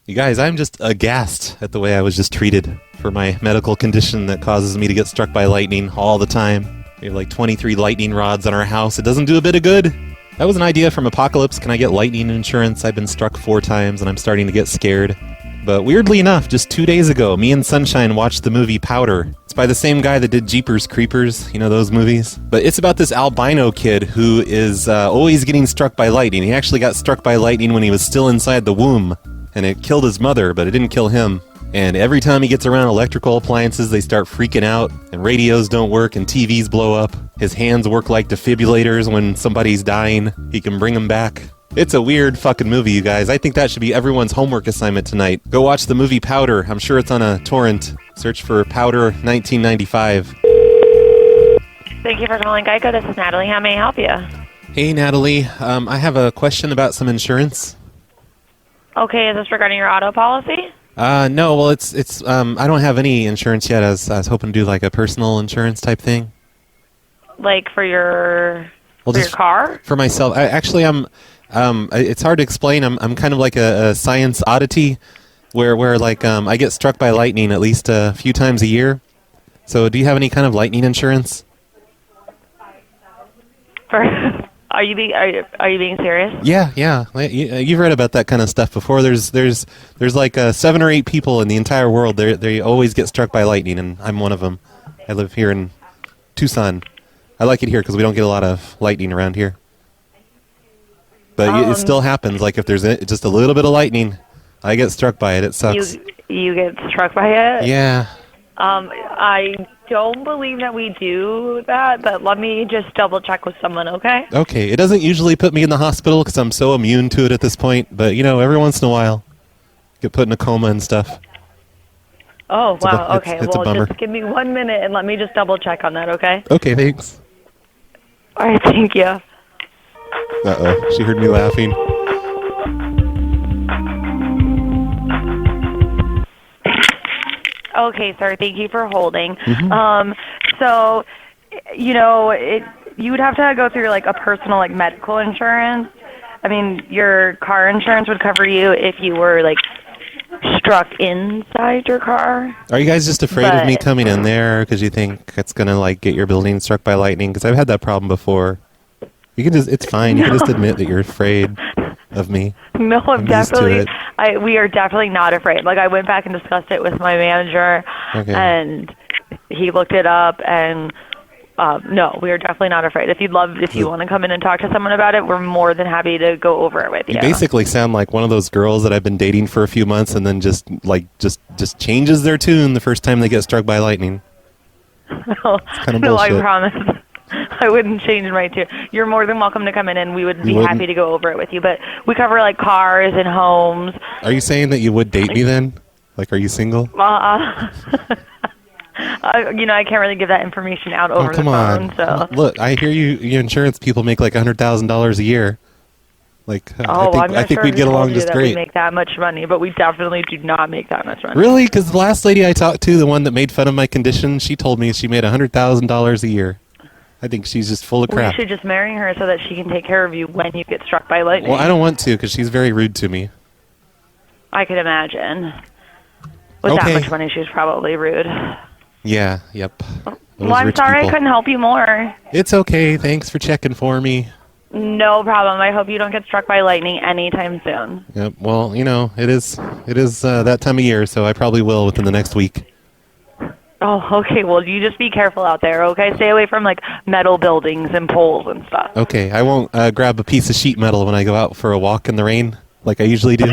You guys, I'm just aghast at the way I was just treated for my medical condition that causes me to get struck by lightning all the time. We have like 23 lightning rods on our house. It doesn't do a bit of good. That was an idea from Apocalypse. Can I get lightning insurance? I've been struck 4 times and I'm starting to get scared. But weirdly enough, just 2 days ago, me and Sunshine watched the movie Powder. It's by the same guy that did Jeepers Creepers, you know those movies? But it's about this albino kid who is always getting struck by lightning. He actually got struck by lightning when he was still inside the womb. And it killed his mother, but it didn't kill him. And every time he gets around electrical appliances, they start freaking out, and radios don't work, and TVs blow up. His hands work like defibrillators when somebody's dying. He can bring them back. It's a weird fucking movie, you guys. I think that should be everyone's homework assignment tonight. Go watch the movie Powder. I'm sure it's on a torrent. Search for Powder 1995. Thank you for calling Geico. This is Natalie. How may I help you? Hey, Natalie. I have a question about some insurance. Okay, is this regarding your auto policy? No, well, it's I don't have any insurance yet. I was hoping to do like a personal insurance type thing. Like for your car? For myself. It's hard to explain. I'm kind of like a science oddity where like I get struck by lightning at least a few times a year. So do you have any kind of lightning insurance? Are you being serious? Yeah. You've read about that kind of stuff before. There's like 7 or 8 people in the entire world. They always get struck by lightning, and I'm one of them. I live here in Tucson. I like it here because we don't get a lot of lightning around here. But it still happens. Like if there's just a little bit of lightning, I get struck by it. It sucks. You get struck by it? Yeah. I don't believe that we do that, but let me just double check with someone, okay? Okay. It doesn't usually put me in the hospital because I'm so immune to it at this point. But, every once in a while, get put in a coma and stuff. Oh, wow. Okay. It's a bummer. Just give me 1 minute and let me just double check on that, okay? Okay, thanks. All right, thank you. Uh-oh. She heard me laughing. Okay, sir. Thank you for holding. Mm-hmm. So, you would have to go through like a personal medical insurance. I mean, your car insurance would cover you if you were struck inside your car. Are you guys just afraid of me coming in there because you think it's gonna get your building struck by lightning? Because I've had that problem before. It's fine. You can just admit that you're afraid of me. No, we are definitely not afraid. I went back and discussed it with my manager, and he looked it up, and no, we are definitely not afraid. If you want to come in and talk to someone about it, we're more than happy to go over it with you. You basically sound like one of those girls that I've been dating for a few months, and then just changes their tune the first time they get struck by lightning. No, it's kind of bullshit. I promise. I wouldn't change my tune. You're more than welcome to come in, and we would be happy to go over it with you. But we cover cars and homes. Are you saying that you would date me then? Are you single? I can't really give that information out over the phone. So look, I hear you insurance people make $100,000 a year. I think we'd get along just great. We make that much money, but we definitely do not make that much money. Really? Because the last lady I talked to, the one that made fun of my condition, she told me she made $100,000 a year. I think she's just full of crap. We should just marry her so that she can take care of you when you get struck by lightning. Well, I don't want to because she's very rude to me. I could imagine. With that much money, she's probably rude. Yeah, yep. Well, I'm sorry I couldn't help you more. It's okay. Thanks for checking for me. No problem. I hope you don't get struck by lightning anytime soon. Yep. Well, it is that time of year, so I probably will within the next week. Oh, okay. Well, you just be careful out there, okay? Stay away from metal buildings and poles and stuff. Okay. I won't grab a piece of sheet metal when I go out for a walk in the rain like I usually do.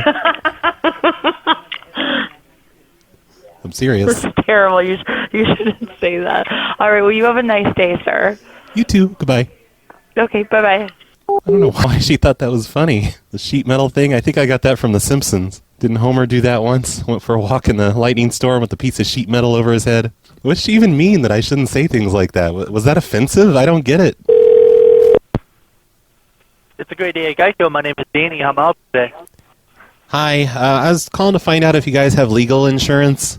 I'm serious. That's terrible. You shouldn't say that. All right. Well, you have a nice day, sir. You too. Goodbye. Okay. Bye-bye. I don't know why she thought that was funny. The sheet metal thing. I think I got that from The Simpsons. Didn't Homer do that once? Went for a walk in the lightning storm with a piece of sheet metal over his head. What does she even mean that I shouldn't say things like that? Was that offensive? I don't get it. It's a great day at Geico. My name is Danny. How may I help you today? Hi. I was calling to find out if you guys have legal insurance.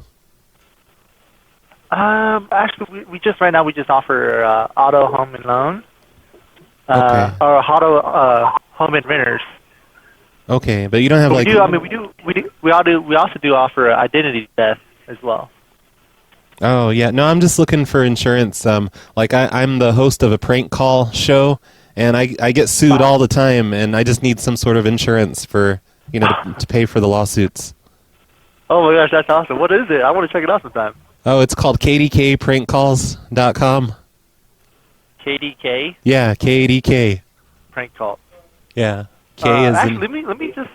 Actually, we just offer auto, home, and loan. or home and renters. Okay, but you don't have we also do offer identity theft as well. Oh yeah, no, I'm just looking for insurance. I'm the host of a prank call show, and I get sued all the time, and I just need some sort of insurance for to pay for the lawsuits. Oh my gosh, that's awesome! What is it? I want to check it out sometime. Oh, it's called kdkprankcalls.com. KDK. Yeah, KDK. Prank call. Yeah. K is actually, let me just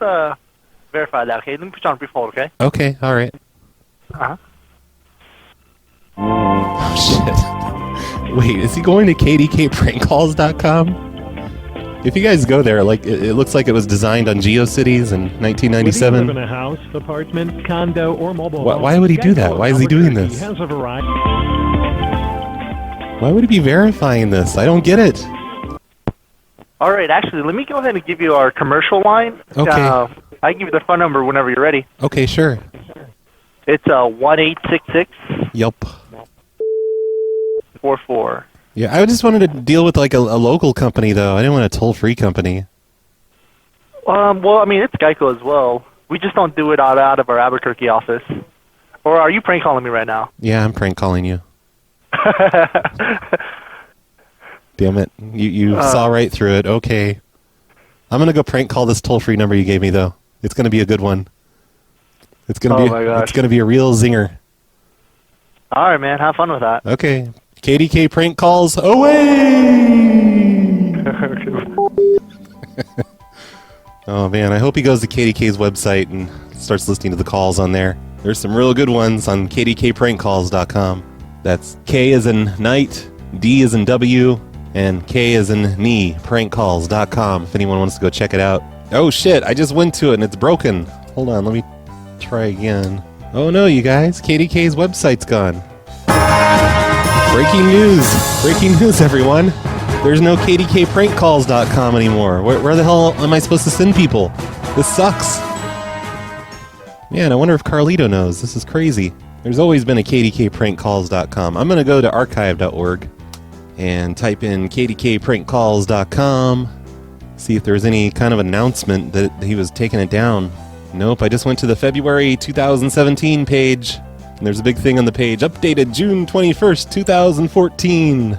verify that. Okay, let me put you on a brief hold. Okay. Okay. All right. Oh shit! Wait, is he going to kdkprankcalls.com? If you guys go there, it looks like it was designed on GeoCities in 1997. Whether you live in a house, apartment, condo, or mobile home, why would he do that? Why is he doing this? Has a variety. Why would he be verifying this? I don't get it. All right, actually, let me go ahead and give you our commercial line. Okay. I can give you the phone number whenever you're ready. Okay, sure. It's 1-866. Yup. 44. Yeah, I just wanted to deal with a local company though. I didn't want a toll-free company. Well, I mean it's Geico as well. We just don't do it out of our Albuquerque office. Or are you prank calling me right now? Yeah, I'm prank calling you. Damn it! You saw right through it. Okay, I'm gonna go prank call this toll-free number you gave me though. It's gonna be a good one. It's gonna It's gonna be a real zinger. All right, man. Have fun with that. Okay. KDK prank calls away. Oh man, I hope he goes to KDK's website and starts listening to the calls on there. There's some real good ones on kdkprankcalls.com. That's K as in night, D as in W, and K as in knee, prankcalls.com if anyone wants to go check it out. Oh shit, I just went to it and it's broken. Hold on, let me try again. Oh no, you guys, KDK's website's gone. Breaking news, everyone. There's no kdkprankcalls.com anymore. Where the hell am I supposed to send people? This sucks. Man, I wonder if Carlito knows. This is crazy. There's always been a kdkprankcalls.com. I'm going to go to archive.org and type in kdkprankcalls.com, see if there's any kind of announcement that he was taking it down. Nope, I just went to the February 2017 page. And there's a big thing on the page, updated June 21st, 2014.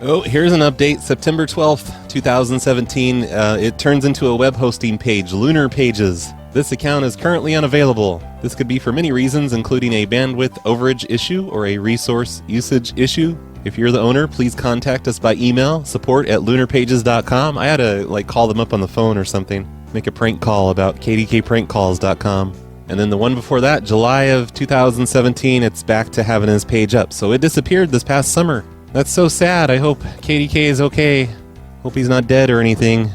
Oh, here's an update, September 12th, 2017. It turns into a web hosting page, Lunar Pages. This account is currently unavailable. This could be for many reasons, including a bandwidth overage issue or a resource usage issue. If you're the owner, please contact us by email, support@lunarpages.com. I had to call them up on the phone or something, make a prank call about kdkprankcalls.com. And then the one before that, July of 2017, it's back to having his page up. So it disappeared this past summer. That's so sad. I hope KDK is okay. Hope he's not dead or anything.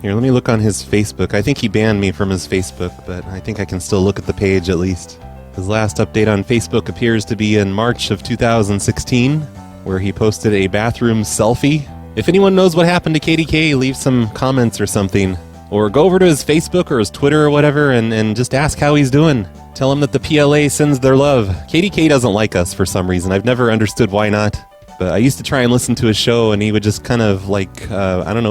Here, let me look on his Facebook. I think he banned me from his Facebook, but I think I can still look at the page at least. His last update on Facebook appears to be in March of 2016, where he posted a bathroom selfie. If anyone knows what happened to KDK, leave some comments or something. Or go over to his Facebook or his Twitter or whatever and just ask how he's doing. Tell him that the PLA sends their love. KDK doesn't like us for some reason. I've never understood why not. But I used to try and listen to his show and he would just kind of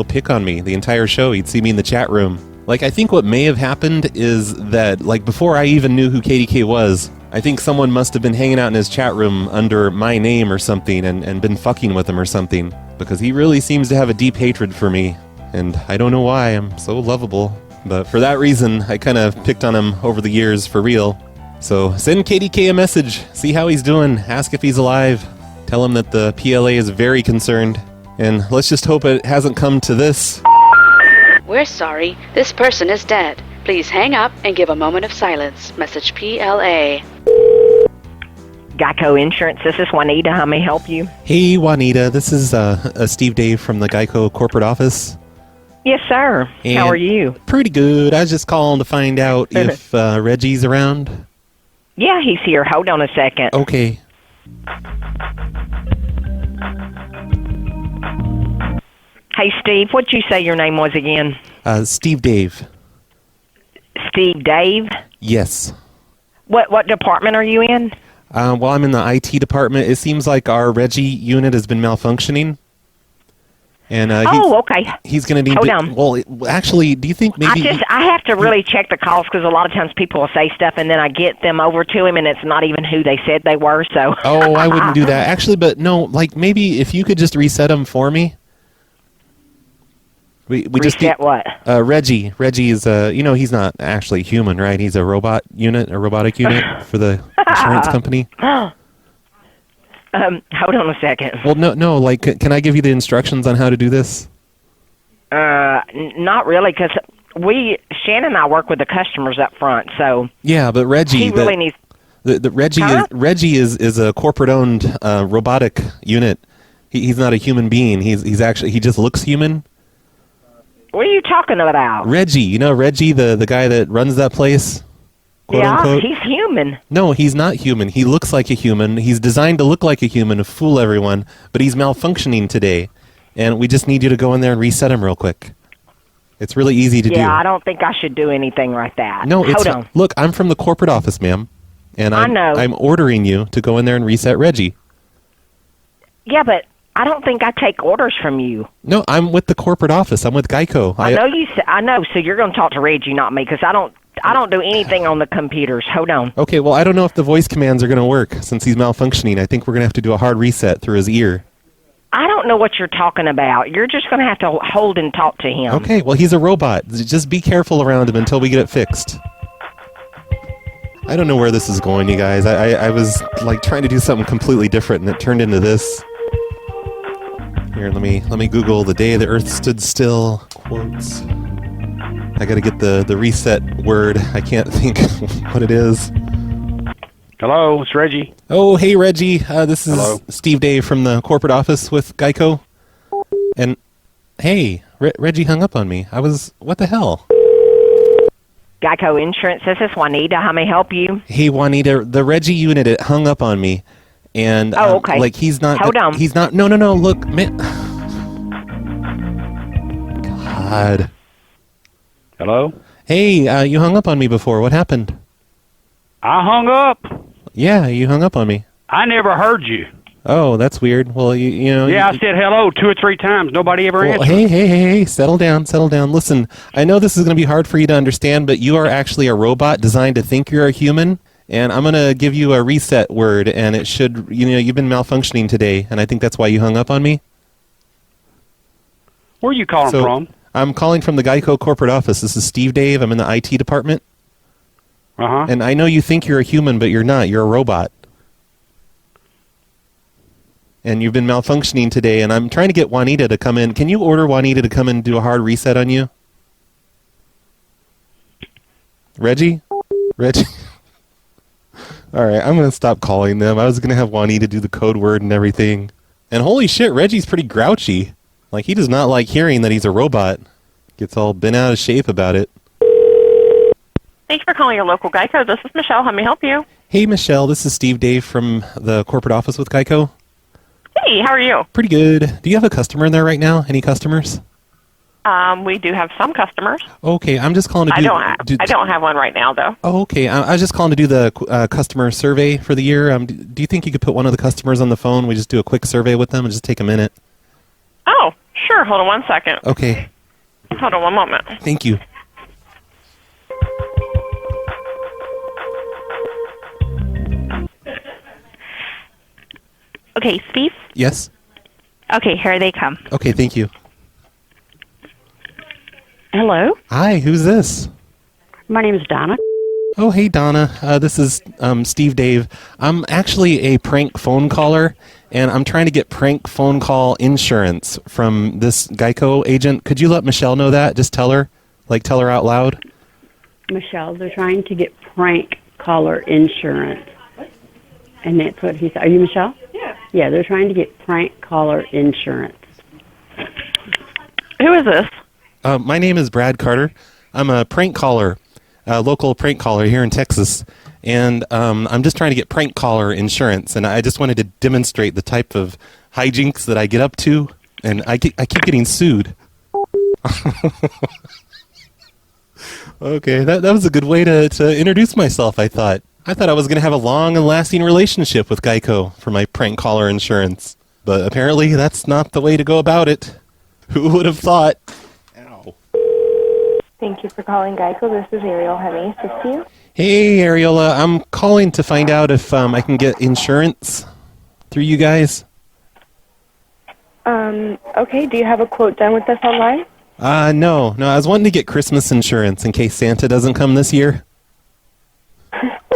pick on me the entire show. He'd see me in the chat room. I think what may have happened is that, before I even knew who KDK was, I think someone must have been hanging out in his chat room under my name or something and been fucking with him or something. Because he really seems to have a deep hatred for me. And I don't know why, I'm so lovable. But for that reason, I kind of picked on him over the years for real. So send KDK a message, see how he's doing, ask if he's alive. Tell him that the PLA is very concerned. And let's just hope it hasn't come to this. We're sorry, this person is dead. Please hang up and give a moment of silence. Message PLA. Geico Insurance, this is Juanita. How may I help you? Hey, Juanita. This is Steve Dave from the Geico corporate office. Yes, sir. And how are you? Pretty good. I was just calling to find out if Reggie's around. Yeah, he's here. Hold on a second. Okay. Hey, Steve, what'd you say your name was again? Steve Dave. Steve Dave? Yes. What department are you in? Well, I'm in the IT department. It seems like our Reggie unit has been malfunctioning. And okay. He's going to need. Hold on. Well, actually, do you think maybe I have to really check the calls because a lot of times people will say stuff and then I get them over to him and it's not even who they said they were. So. Oh, I wouldn't do that actually, but no, like maybe if you could just reset them for me. We just reset what? Reggie. Reggie is he's not actually human, right? He's a robotic unit for the insurance company. Hold on a second. Well, no. Like, can I give you the instructions on how to do this? Not really, because Shannon and I work with the customers up front, so. Yeah, but Reggie. He really needs. Reggie is a corporate-owned robotic unit. He's not a human being. He just looks human. What are you talking about? Reggie, Reggie, the guy that runs that place. Quote unquote. He's human. No, he's not human. He looks like a human. He's designed to look like a human to fool everyone, but he's malfunctioning today. And we just need you to go in there and reset him real quick. It's really easy to do. Yeah, I don't think I should do anything like that. No, Hold on. Look, I'm from the corporate office, ma'am. And I know. I'm ordering you to go in there and reset Reggie. Yeah, but I don't think I take orders from you. No, I'm with the corporate office. I'm with Geico. I know you. I know. So you're going to talk to Reggie, not me, because I don't do anything on the computers. Hold on. Okay, well, I don't know if the voice commands are going to work since he's malfunctioning. I think we're going to have to do a hard reset through his ear. I don't know what you're talking about. You're just going to have to hold and talk to him. Okay, well, he's a robot. Just be careful around him until we get it fixed. I don't know where this is going, you guys. I was like trying to do something completely different, and it turned into this. Here, let me Google the day the Earth stood still quotes. I got to get the reset word. I can't think what it is. Hello, it's Reggie. Oh, hey, Reggie. This is Hello. Steve Dave from the corporate office with Geico. And, hey, Reggie hung up on me. What the hell? Geico Insurance, this is Juanita. How may I help you? Hey, Juanita, the Reggie unit, it hung up on me. And, okay. Like, he's not... Hold on. He's not... No, look, man... God. Hello? Hey, you hung up on me before. What happened? I hung up. Yeah, you hung up on me. I never heard you. Oh, that's weird. Well, you know... Yeah, I said hello 2 or 3 times. Nobody ever answered. Hey, settle down. Listen, I know this is going to be hard for you to understand, but you are actually a robot designed to think you're a human, and I'm going to give you a reset word, and it should... you've been malfunctioning today, and I think that's why you hung up on me. Where are you calling from? I'm calling from the Geico corporate office. This is Steve Dave. I'm in the IT department. Uh-huh. And I know you think you're a human, but you're not. You're a robot. And you've been malfunctioning today, and I'm trying to get Juanita to come in. Can you order Juanita to come in and do a hard reset on you? Reggie? All right, I'm going to stop calling them. I was going to have Juanita do the code word and everything. And holy shit, Reggie's pretty grouchy. Like, he does not like hearing that he's a robot. Gets all bent out of shape about it. Thank you for calling your local Geico. This is Michelle. How may I help you? Hey, Michelle. This is Steve Dave from the corporate office with Geico. Hey, how are you? Pretty good. Do you have a customer in there right now? Any customers? We do have some customers. Okay, I'm just calling to do... I don't have one right now, though. Oh, okay. I was just calling to do the customer survey for the year. Do you think you could put one of the customers on the phone? We just do a quick survey with them and just take a minute. Oh, sure. Hold on 1 second. Okay. Hold on 1 moment. Thank you. Okay, Steve? Yes? Okay, here they come. Okay, thank you. Hello? Hi, who's this? My name is Donna. Oh, hey, Donna. This is Steve Dave. I'm actually a prank phone caller, and I'm trying to get prank phone call insurance from this Geico agent. Could you let Michelle know that? Just tell her. Like, tell her out loud. Michelle, they're trying to get prank caller insurance. And that's what he said. Are you Michelle? Yeah. Yeah, they're trying to get prank caller insurance. Who is this? My name is Brad Carter. I'm a prank caller, a local prank caller here in Texas. And I'm just trying to get prank caller insurance. And I just wanted to demonstrate the type of hijinks that I get up to. And I keep getting sued. Okay, that was a good way to introduce myself, I thought. I thought I was going to have a long and lasting relationship with Geico for my prank caller insurance. But apparently that's not the way to go about it. Who would have thought? Ow. Thank you for calling Geico. This is Ariel. How may I assist you? Hey, Ariola. I'm calling to find out if I can get insurance through you guys. Okay. Do you have a quote done with us online? No. I was wanting to get Christmas insurance in case Santa doesn't come this year.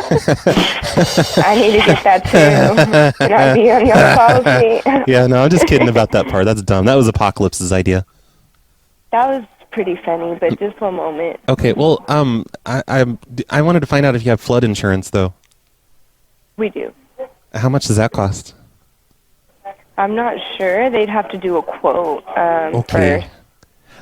I need to get that too. Can I be on your policy? Yeah, no, I'm just kidding about that part. That's dumb. That was Apocalypse's idea. That was pretty funny, but just one moment. Okay, well, I wanted to find out if you have flood insurance, though. We do. How much does that cost? I'm not sure. They'd have to do a quote Okay. first.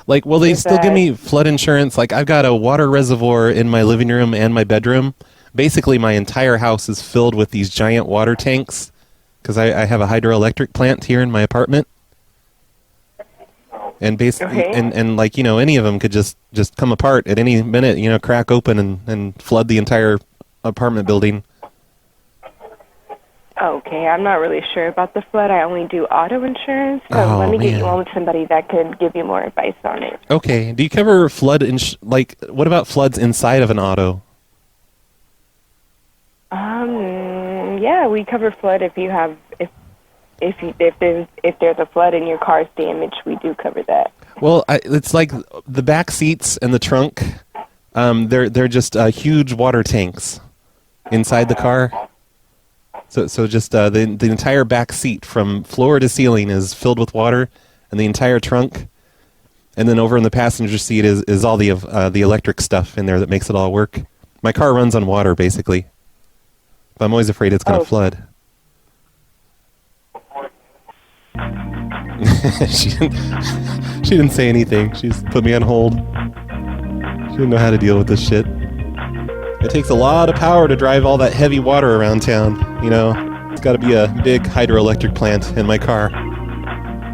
Like, will they still give me flood insurance? Like, I've got a water reservoir in my living room and my bedroom. Basically, my entire house is filled with these giant water tanks because I have a hydroelectric plant here in my apartment. And basically, and like, you know, any of them could just come apart at any minute, you know, crack open and flood the entire apartment building. Okay, I'm not really sure about the flood. I only do auto insurance, so let me get you on with somebody that could give you more advice on it. Okay, do you cover flood, like, what about floods inside of an auto? Yeah, we cover flood if you have, if there's a flood and your car's damaged, we do cover that. Well, it's like the back seats and the trunk, they're just huge water tanks inside the car. So just the entire back seat from floor to ceiling is filled with water, and the entire trunk, and then over in the passenger seat is all the electric stuff in there that makes it all work. My car runs on water, basically. But I'm always afraid it's going to flood. She didn't say anything. She just put me on hold. She didn't know how to deal with this shit. It takes a lot of power to drive all that heavy water around town, you know. It's got to be a big hydroelectric plant in my car.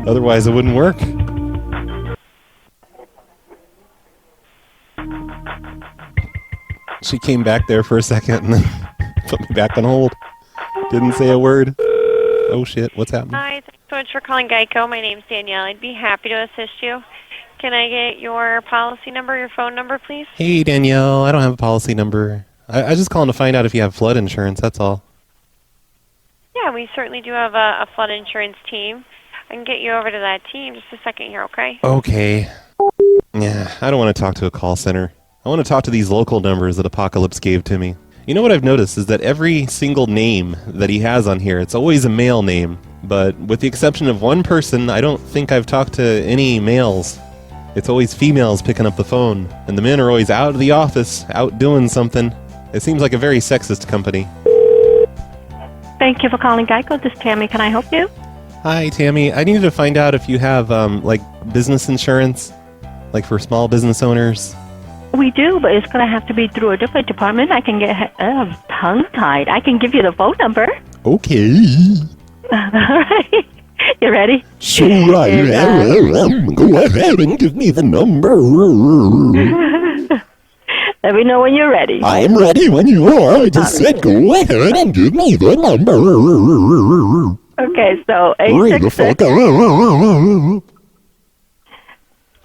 Otherwise, it wouldn't work. She came back there for a second and then put me back on hold. Didn't say a word. Oh, shit. What's happening? Hi, thanks so much for calling Geico. My name's Danielle. I'd be happy to assist you. Can I get your policy number, your phone number, please? Hey, Danielle. I don't have a policy number. I just calling to find out if you have flood insurance. That's all. Yeah, we certainly do have a flood insurance team. I can get you over to that team. Just a second here, okay? Okay. Yeah, I don't want to talk to a call center. I want to talk to these local numbers that Apocalypse gave to me. You know what I've noticed is that every single name that he has on here, it's always a male name. But with the exception of one person, I don't think I've talked to any males. It's always females picking up the phone, and the men are always out of the office, out doing something. It seems like a very sexist company. Thank you for calling Geico. This is Tammy. Can I help you? Hi, Tammy. I needed to find out if you have, like, business insurance, like for small business owners. We do, but it's going to have to be through a different department. I can get tongue-tied. I can give you the phone number. Okay. All right. You ready? So go ahead and give me the number. Let me know when you're ready. I'm ready when you are. I just said go ahead and give me the number. Okay, so 866.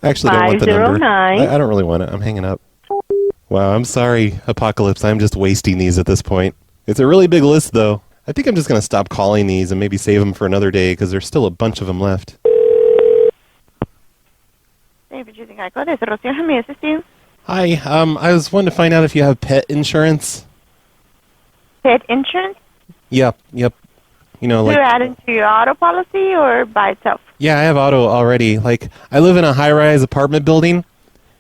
Actually, I don't want the number. 509. I don't really want it. I'm hanging up. Wow, I'm sorry, Apocalypse. I'm just wasting these at this point. It's a really big list, though. I think I'm just going to stop calling these and maybe save them for another day because there's still a bunch of them left. Thank you for choosing Geico. This is Rocio. How may I assist you? Hi, I was wanting to find out if you have pet insurance. Pet insurance? Yep. You know, like... Do you add into your auto policy or by itself? Yeah, I have auto already. Like, I live in a high-rise apartment building,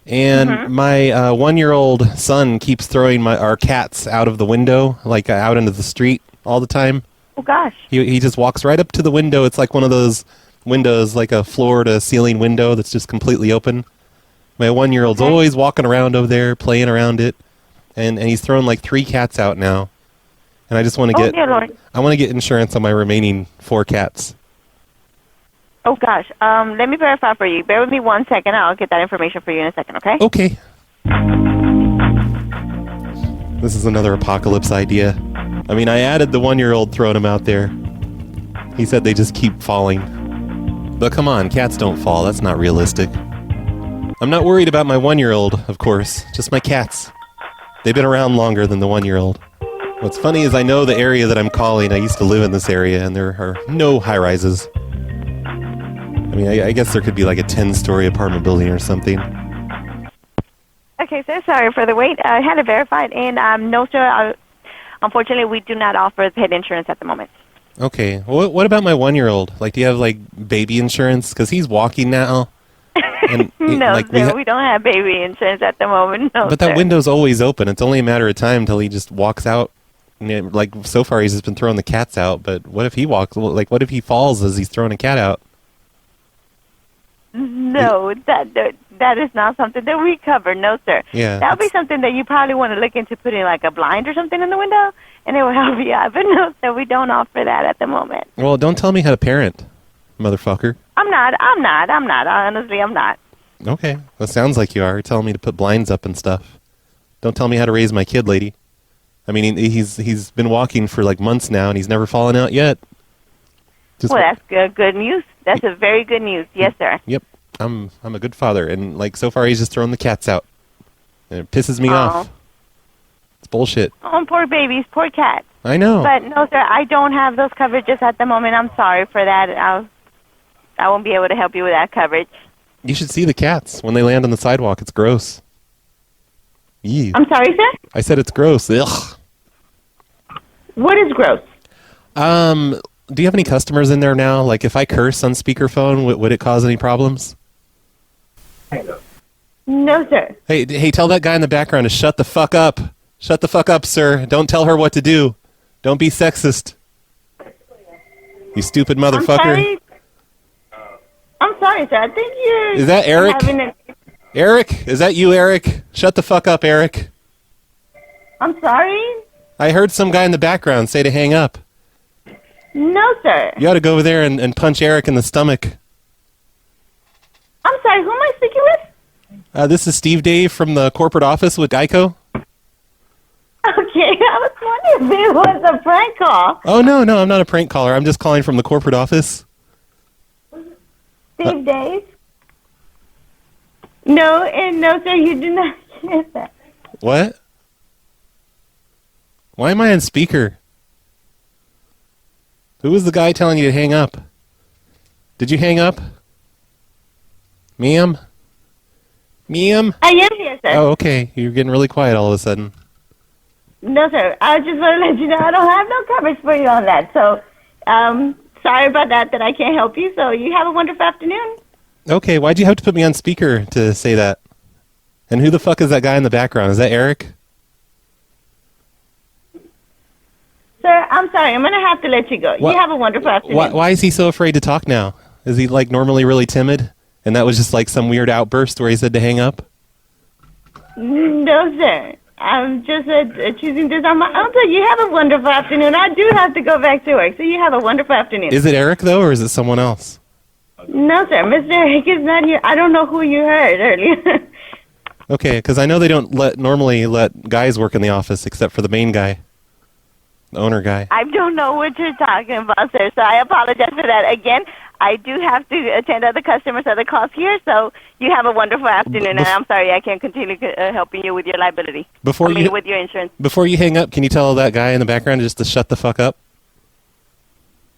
and my 1-year-old son keeps throwing our cats out of the window, like out into the street all the time. Oh, gosh. He just walks right up to the window. It's like one of those windows, like a floor-to-ceiling window that's just completely open. My 1-year-old's always walking around over there, playing around it, and he's thrown like 3 cats out now. And I just want to get... dear Lord. I want to get insurance on my remaining 4 cats. Oh, gosh. Let me verify for you. Bear with me 1 second. I'll get that information for you in a second, okay? Okay. This is another Apocalypse idea. I mean, I added the 1-year-old throwing them out there. He said they just keep falling. But come on, cats don't fall. That's not realistic. I'm not worried about my 1-year-old, of course. Just my cats. They've been around longer than the 1-year-old. What's funny is I know the area that I'm calling. I used to live in this area, and there are no high-rises. I mean, I guess there could be like a 10-story apartment building or something. Okay, so sorry for the wait. I had it verified, and no, sir. Unfortunately, we do not offer pet insurance at the moment. Okay. Well, what about my 1-year-old? Like, do you have, like, baby insurance? Because he's walking now. And No, like, sir, we don't have baby insurance at the moment. No, but that sir. window's always open. It's only a matter of time till he just walks out. And like, so far he's just been throwing the cats out. But what if he walks? Like, what if he falls as he's throwing a cat out? No, that is not something that we cover. No, sir. Yeah, that would be something that you probably want to look into putting like a blind or something in the window, and it will help you out. But no, sir, we don't offer that at the moment. Well, don't tell me how to parent, motherfucker. I'm not. Honestly, I'm not. Okay, that sounds like you are. You're telling me to put blinds up and stuff. Don't tell me how to raise my kid, lady. I mean, he's been walking for like months now, and he's never fallen out yet. Well, that's good news. That's a very good news. Yes, sir. Yep, I'm a good father, and like so far he's just thrown the cats out, and it pisses me off. It's bullshit. Oh, poor babies, poor cats. I know. But no, sir, I don't have those coverages at the moment. I'm sorry for that. I won't be able to help you with that coverage. You should see the cats when they land on the sidewalk. It's gross. Ew. I'm sorry, sir? I said it's gross. Ugh. What is gross? Do you have any customers in there now? Like, if I curse on speakerphone, would it cause any problems? No, sir. Hey, tell that guy in the background to shut the fuck up. Shut the fuck up, sir. Don't tell her what to do. Don't be sexist. You stupid motherfucker. I'm sorry, sir. I think you're... Is that Eric? Eric? Is that you, Eric? Shut the fuck up, Eric. I'm sorry? I heard some guy in the background say to hang up. No, sir. You ought to go over there and punch Eric in the stomach. I'm sorry. Who am I speaking with? This is Steve Dave from the corporate office with Geico. Okay. I was wondering if it was a prank call. Oh, no, I'm not a prank caller. I'm just calling from the corporate office. Steve Dave? No, sir. You do not get that. What? Why am I on speaker? Who was the guy telling you to hang up? Did you hang up? Ma'am? Ma'am? I am here, sir. Oh, okay. You're getting really quiet all of a sudden. No, sir. I just want to let you know I don't have no coverage for you on that. So, sorry about that I can't help you. So, you have a wonderful afternoon. Okay, why'd you have to put me on speaker to say that? And who the fuck is that guy in the background? Is that Eric? Sir, I'm sorry. I'm going to have to let you go. What? You have a wonderful afternoon. Why is he so afraid to talk now? Is he, like, normally really timid? And that was just, like, some weird outburst where he said to hang up? No, sir. I'm just choosing this on my own. So you have a wonderful afternoon. I do have to go back to work, so you have a wonderful afternoon. Is it Eric, though, or is it someone else? No, sir. Mr. Eric is not here. I don't know who you heard earlier. Okay, because I know they don't normally let guys work in the office except for the main guy. The owner guy. I don't know what you're talking about, sir, so I apologize for that. Again, I do have to attend other customers, other calls here, so you have a wonderful afternoon, and I'm sorry I can't continue helping you with your liability. With your insurance. Before you hang up, can you tell that guy in the background just to shut the fuck up?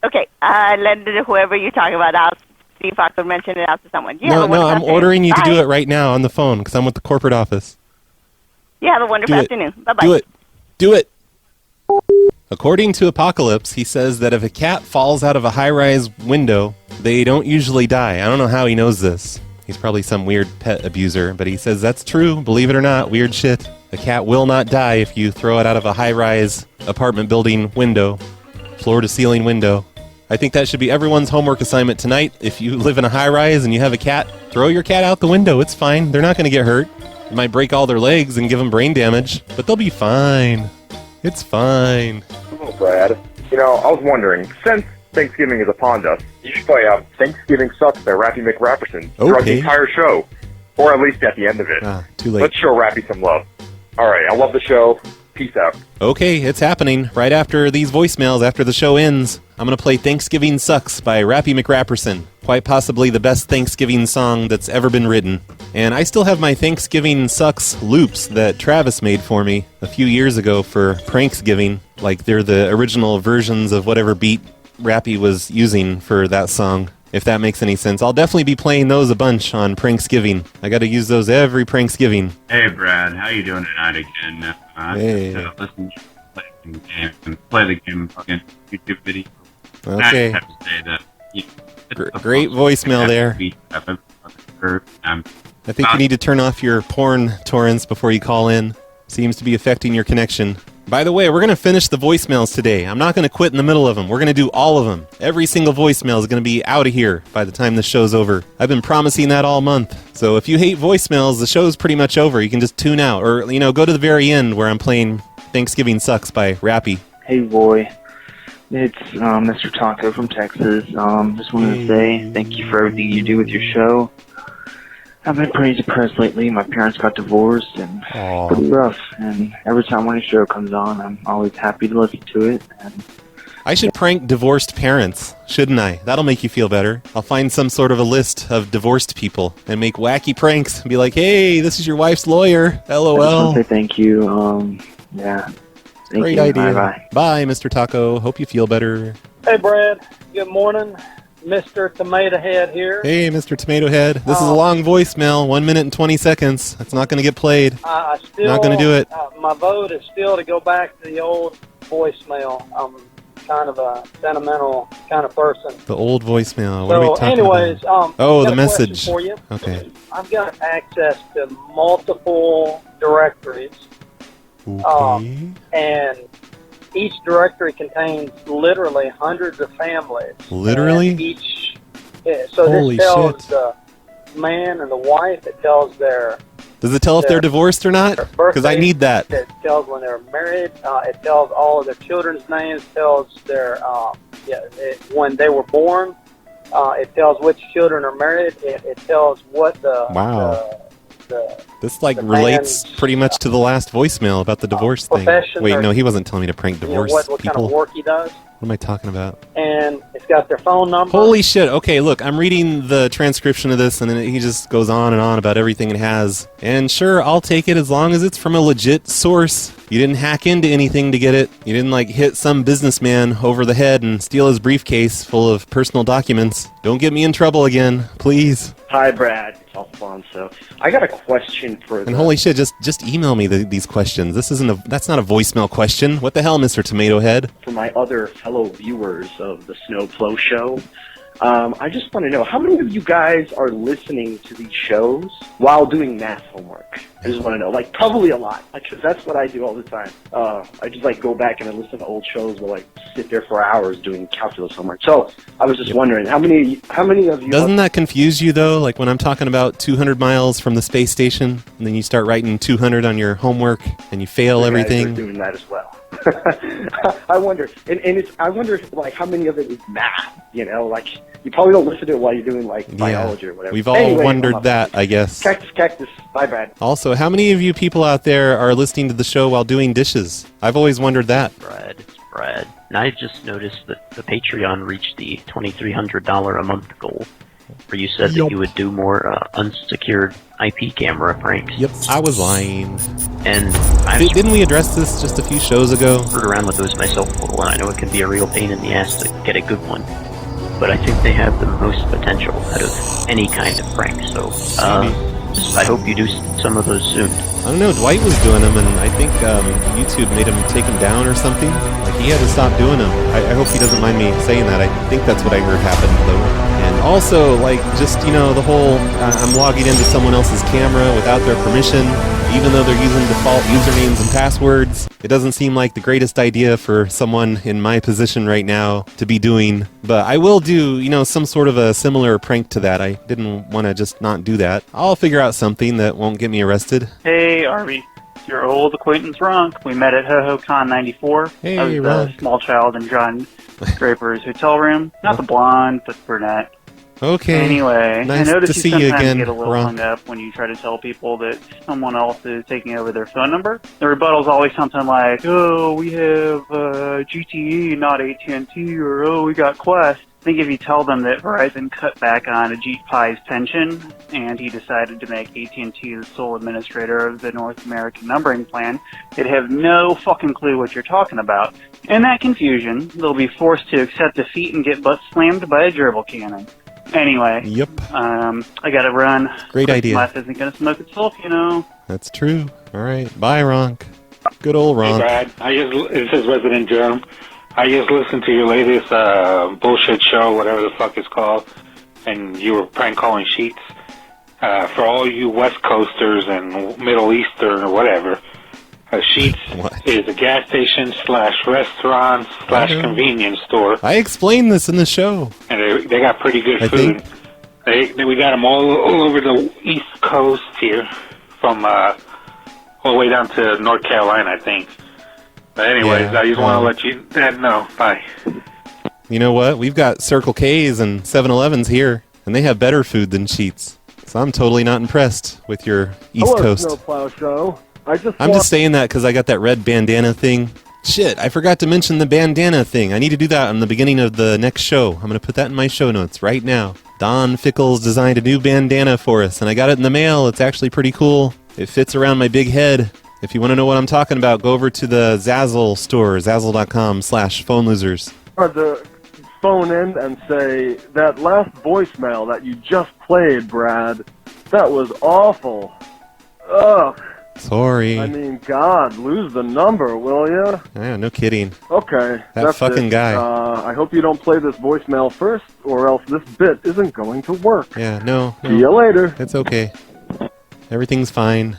Okay, let whoever you're talking about, I'll see if I can mention it out to someone. No, I'm ordering you to do it right now on the phone because I'm with the corporate office. You have a wonderful afternoon. Bye-bye. Do it. According to Apocalypse, he says that if a cat falls out of a high-rise window, they don't usually die. I don't know how he knows this. He's probably some weird pet abuser, but he says that's true. Believe it or not, weird shit. A cat will not die if you throw it out of a high-rise apartment building window, floor-to-ceiling window. I think that should be everyone's homework assignment tonight. If you live in a high-rise and you have a cat, throw your cat out the window. It's fine. They're not going to get hurt. You might break all their legs and give them brain damage, but they'll be fine. It's fine. Hello, Brad. You know, I was wondering, since Thanksgiving is upon us, you should play Thanksgiving Sucks by Rappy McRapperson throughout the entire show, or at least at the end of it. Too late. Let's show Rappy some love. All right, I love the show. Peace out. Okay, it's happening right after these voicemails, after the show ends. I'm going to play Thanksgiving Sucks by Rappy McRapperson. Quite possibly the best Thanksgiving song that's ever been written. And I still have my Thanksgiving Sucks loops that Travis made for me a few years ago for Pranksgiving. Like they're the original versions of whatever beat Rappy was using for that song. If that makes any sense. I'll definitely be playing those a bunch on Pranksgiving. I got to use those every Pranksgiving. Hey, Brad. How you doing tonight again? Hey. Just, listen to the game and play the game fucking YouTube video. Okay. I have to say that. Great voicemail there. I think you need to turn off your porn torrents before you call in. Seems to be affecting your connection. By the way, we're going to finish the voicemails today. I'm not going to quit in the middle of them. We're going to do all of them. Every single voicemail is going to be out of here by the time the show's over. I've been promising that all month. So if you hate voicemails, the show's pretty much over. You can just tune out. Or, go to the very end where I'm playing Thanksgiving Sucks by Rappy. Hey, boy. It's Mr. Taco from Texas. Just wanted to say thank you for everything you do with your show. I've been pretty depressed lately. My parents got divorced and pretty rough. And every time when a show comes on, I'm always happy to listen to it. And I should prank divorced parents, shouldn't I? That'll make you feel better. I'll find some sort of a list of divorced people and make wacky pranks and be like, hey, this is your wife's lawyer. LOL. I just want to say thank you. Yeah. Thank Great you. idea. Bye-bye. Bye, Mr. Taco. Hope you feel better. Hey, Brad. Good morning. Mr. Tomato Head here. Hey, Mr. Tomato Head. This is a long voicemail, 1 minute and 20 seconds. It's not going to get played. I still, not going to do it. My vote is still to go back to the old voicemail. I'm kind of a sentimental kind of person. The old voicemail. What are we talking about? Oh, the message. For you. Okay. I've got access to multiple directories. Okay. And each directory contains literally hundreds of families. Literally? So Holy this tells shit. the man and the wife. It tells their... Does it tell if they're divorced or not? Because I need that. It tells when they're married. It tells all of their children's names. It tells their when they were born. It tells which children are married. It tells what the... Wow. This relates pretty much to the last voicemail about the divorce thing. Wait, no, he wasn't telling me to prank divorce what people. kind of work he does. What am I talking about? And it's got their phone number. Holy shit. Okay, look, I'm reading the transcription of this, and then he just goes on and on about everything it has. And sure, I'll take it as long as it's from a legit source. You didn't hack into anything to get it. You didn't, hit some businessman over the head and steal his briefcase full of personal documents. Don't get me in trouble again, please. Hi, Brad. It's Alfonso. I got a question for And holy shit, just email me these questions. That's not a voicemail question. What the hell, Mr. Tomato Head? For my other fellow viewers of the Snow Plow Show. I just want to know, how many of you guys are listening to these shows while doing math homework? I just want to know. Probably a lot. Because that's what I do all the time. I just, go back and I listen to old shows where, sit there for hours doing calculus homework. So, I was just wondering, how many of you... Doesn't that confuse you, though? When I'm talking about 200 miles from the space station, and then you start writing 200 on your homework, and you fail everything? Guys are doing that as well. I wonder, I wonder, how many of it is math, you probably don't listen to it while you're doing, biology or whatever. We've all wondered that, I guess. Cactus. Bye, Brad. Also, how many of you people out there are listening to the show while doing dishes? I've always wondered that. It's Brad. And I just noticed that the Patreon reached the $2,300 a month goal, where you said that you would do more unsecured IP camera pranks. Yep, I was lying. And didn't we address this just a few shows ago? I've screwed around with those myself a little, and I know it can be a real pain in the ass to get a good one. But I think they have the most potential out of any kind of prank, so I hope you do some of those soon. I don't know, Dwight was doing them, and I think YouTube made him take them down or something. He had to stop doing them. I hope he doesn't mind me saying that. I think that's what I heard happened, though. And also, the whole, I'm logging into someone else's camera without their permission, even though they're using default usernames and passwords. It doesn't seem like the greatest idea for someone in my position right now to be doing. But I will do, some sort of a similar prank to that. I didn't want to just not do that. I'll figure out something that won't get me arrested. Hey, Arby. Your old acquaintance, Ronk. We met at HoHoCon 94. Hey, I was Ronk. the small child in John Draper's hotel room. Not the blonde, but brunette. Okay. Anyway, nice I notice to see you you sometimes again, get a little Ron. hung up when you try to tell people that someone else is taking over their phone number. The rebuttal's always something like, "Oh, we have GTE, not AT&T," or "Oh, we got Quest." I think if you tell them that Verizon cut back on Ajit Pai's pension and he decided to make AT&T the sole administrator of the North American numbering plan, they'd have no fucking clue what you're talking about. In that confusion, they'll be forced to accept defeat and get butt slammed by a gerbil cannon. Anyway, Yep. I gotta run. Great idea. Life isn't gonna smoke itself, you know. That's true. All right. Bye, Ronk. Good old Ronk. Hey, Brad. This is Resident Jerem. I just listened to your latest bullshit show, whatever the fuck it's called, and you were prank calling Sheets. For all you West Coasters and Middle Eastern or whatever, Sheets is a gas station / restaurant / convenience store. I explained this in the show. And they got pretty good I food. We got them all over the East Coast here, from all the way down to North Carolina, I think. But anyways, Yeah, I just want to let you know. Bye. You know what? We've got Circle K's and 7-Elevens here, and they have better food than Sheets. So I'm totally not impressed with your East Coast. Snow Plow Show. I'm just saying that because I got that red bandana thing. Shit, I forgot to mention the bandana thing. I need to do that on the beginning of the next show. I'm going to put that in my show notes right now. Don Fickles designed a new bandana for us, and I got it in the mail. It's actually pretty cool. It fits around my big head. If you want to know what I'm talking about, go over to the Zazzle store, zazzle.com/phone-losers. Hard to phone in and say, that last voicemail that you just played, Brad, that was awful. Ugh. Sorry. I mean, God, lose the number, will ya? Yeah, no kidding. Okay. That that's fucking it. guy. I hope you don't play this voicemail first, or else this bit isn't going to work. Yeah, no. See you later. It's okay. Everything's fine.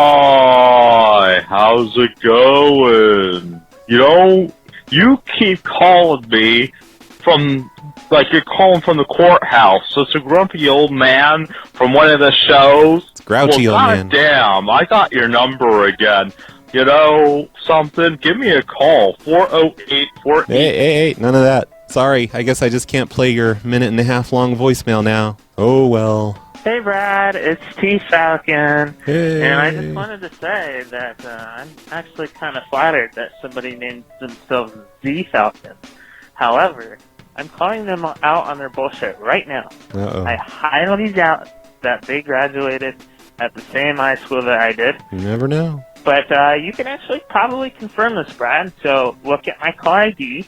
Hi, how's it going? You know, you keep calling me from, like you're calling from the courthouse. So it's a grumpy old man from one of the shows. It's grouchy old man. Damn, I got your number again. You know something? Give me a call. 408-48. Hey, none of that. Sorry, I guess I just can't play your minute-and-a-half long voicemail now. Oh, well. Hey Brad, it's T Falcon, Hey. and I just wanted to say that I'm actually kind of flattered that somebody named themselves Z Falcon. However, I'm calling them out on their bullshit right now. Uh-oh. I highly doubt that they graduated at the same high school that I did. You never know. But you can actually probably confirm this, Brad. So look at my call ID,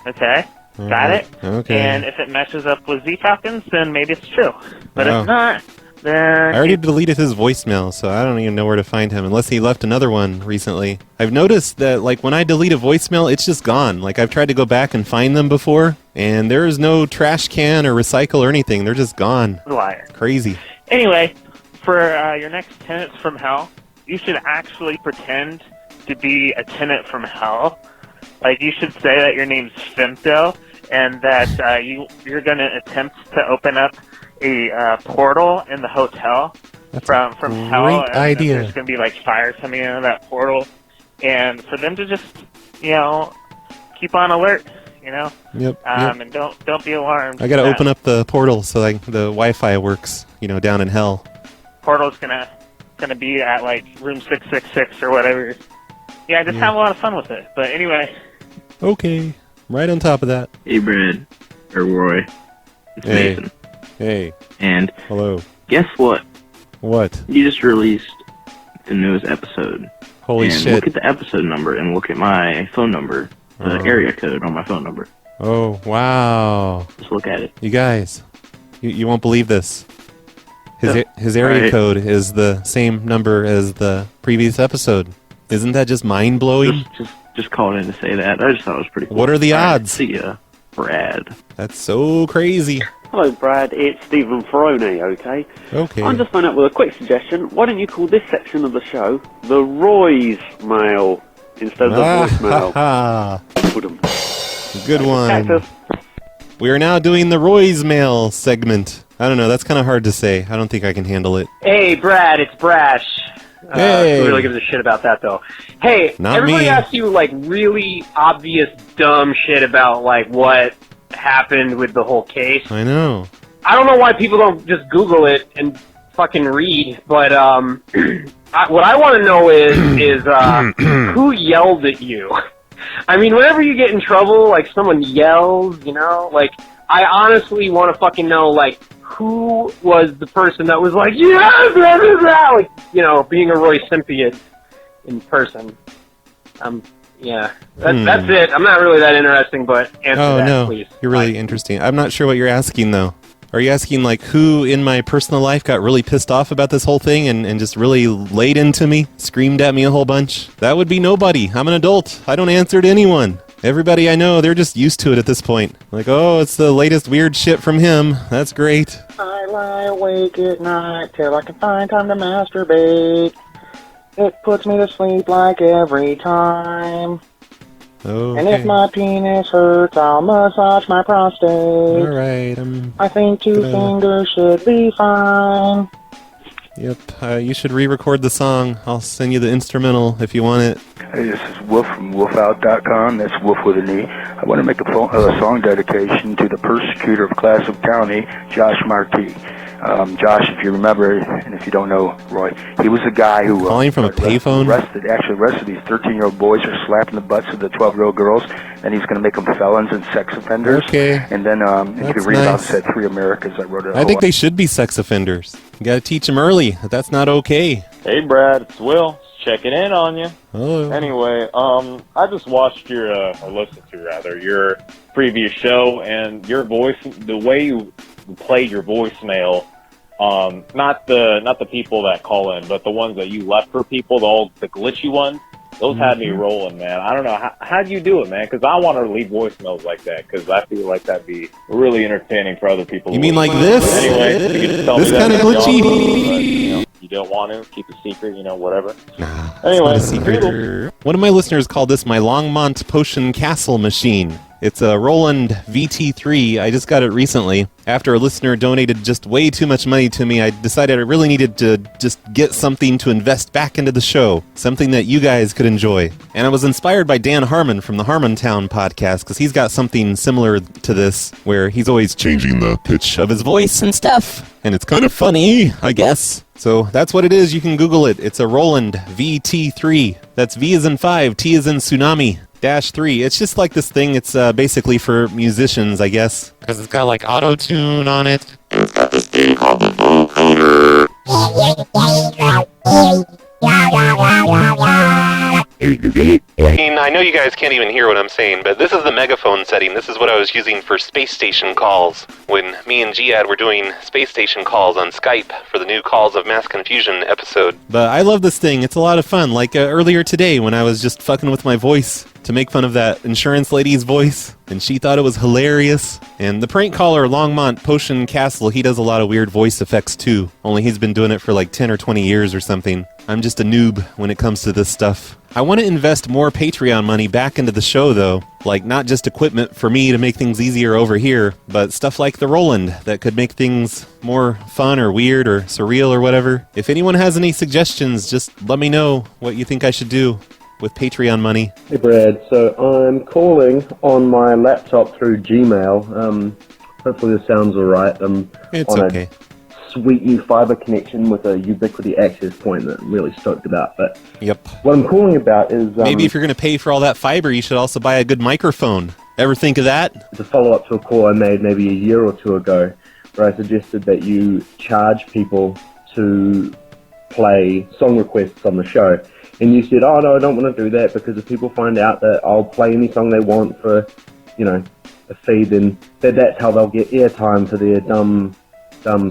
okay? All Got right. it? Okay. And if it matches up with Z Falcons, then maybe it's true. But Oh. if not, then I already deleted his voicemail, so I don't even know where to find him, unless he left another one recently. I've noticed that, like, when I delete a voicemail, it's just gone. Like, I've tried to go back and find them before, and there is no trash can or recycle or anything. They're just gone. liar. Crazy. Anyway, for your next tenants from hell, you should actually pretend to be a tenant from hell. Like, you should say that your name's Femto, and that you're going to attempt to open up a portal in the hotel from hell. great idea. There's going to be, like, fire coming out of that portal. And for them to just, keep on alert, Yep. And don't be alarmed. I gotta that open up the portal so like the Wi-Fi works, down in hell. Portal's gonna be at, like, room 666 or whatever. Yeah, just have a lot of fun with it. But anyway. Okay. Right on top of that. Hey, Brad. Or Roy. It's Hey. Nathan. Hey. And hello. Guess what? What? You just released the newest episode. Holy and shit. Look at the episode number and look at my phone number. The Oh. area code on my phone number. Oh, wow. Just look at it. You guys, you won't believe this. His area Right. code is the same number as the previous episode. Isn't that just mind-blowing? Just called in to say that. I just thought it was pretty cool. What are the All right, odds? see ya, Brad. That's so crazy. Hello, Brad. It's Stephen Ferroni, okay? Okay. I'm just phoning up with a quick suggestion. Why don't you call this section of the show the Roy's Mail instead of the voicemail? Ah, good one. Cactus. We are now doing the Roy's Mail segment. I don't know, that's kind of hard to say. I don't think I can handle it. Hey, Brad, it's Brash. Hey. Who really gives a shit about that, though? Hey, Not everybody me. asks you, like, really obvious dumb shit about, like, what happened with the whole case. I know. I don't know why people don't just Google it and fucking read, but what I want to know is who yelled at you? I mean, whenever you get in trouble, like someone yells, you know, like I honestly want to fucking know, like, who was the person that was like, yeah, blah, blah, blah, like, you know, being a Roy Simpian in person. Yeah, that's it. I'm not really that interesting, but answer that, please. You're really interesting. I'm not sure what you're asking, though. Are you asking, like, who in my personal life got really pissed off about this whole thing and just really laid into me, screamed at me a whole bunch? That would be nobody. I'm an adult. I don't answer to anyone. Everybody I know, they're just used to it at this point. Like, oh, it's the latest weird shit from him. That's great. I lie awake at night till I can find time to masturbate. It puts me to sleep like every time. Okay. And if my penis hurts, I'll massage my prostate. All right, I think two fingers should be fine. Yep, you should re-record the song. I'll send you the instrumental if you want it. Hey, this is Wolf from wolfout.com. That's Wolf with an E. I want to make a song dedication to the persecutor of Classic County, Josh Markey. Josh, if you remember, and if you don't know, Roy, he was the guy who calling from a payphone. Arrested these 13-year-old boys for slapping the butts of the 12-year-old girls, and he's going to make them felons and sex offenders. Okay. And then if you could read about said Three Americas, I wrote it. I think they should be sex offenders. You got to teach them early that that's not okay. Hey, Brad, it's Will. Checking in on you. Hello. Anyway, I just watched your, or listened to rather, your previous show, and your voice, the way you played your voicemail, not the people that call in, but the ones that you left for people, the glitchy ones, those had me rolling, man. I don't know, how do you do it, man? Because I want to leave voicemails like that, because I feel like that'd be really entertaining for other people. You mean like this? Anyway, you can just tell this me kind that of you glitchy? don't, you know, you don't want to keep a secret, whatever. Anyway, Not a secret. One of my listeners called this my Longmont Potion Castle machine. It's a Roland VT3. I just got it recently. After a listener donated just way too much money to me, I decided I really needed to just get something to invest back into the show. Something that you guys could enjoy. And I was inspired by Dan Harmon from the Harmontown podcast, because he's got something similar to this, where he's always changing the pitch of his voice and stuff. And it's kind of funny, I guess. So that's what it is. You can Google it. It's a Roland VT3. That's V as in 5, T as in tsunami. -3. It's just like this thing. It's basically for musicians, I guess. Because it's got like auto-tune on it. And it's got this thing called the vocoder. I know you guys can't even hear what I'm saying, but this is the megaphone setting. This is what I was using for space station calls when me and Giad were doing space station calls on Skype for the new Calls of Mass Confusion episode. But I love this thing. It's a lot of fun. Like earlier today when I was just fucking with my voice to make fun of that insurance lady's voice, and she thought it was hilarious. And the prank caller, Longmont Potion Castle, he does a lot of weird voice effects too, only he's been doing it for like 10 or 20 years or something. I'm just a noob when it comes to this stuff. I want to invest more Patreon money back into the show, though. Like, not just equipment for me to make things easier over here, but stuff like the Roland that could make things more fun or weird or surreal or whatever. If anyone has any suggestions, just let me know what you think I should do with Patreon money. Hey Brad, so I'm calling on my laptop through Gmail. Hopefully this sounds alright. It's on okay. A sweet new fiber connection with a Ubiquiti access point that I'm really stoked about. But yep. What I'm calling about is... maybe if you're going to pay for all that fiber, you should also buy a good microphone. Ever think of that? It's a follow-up to a call I made maybe a year or two ago, where I suggested that you charge people to play song requests on the show. And you said, oh no, I don't want to do that, because if people find out that I'll play any song they want for, a fee, then that's how they'll get airtime for their dumb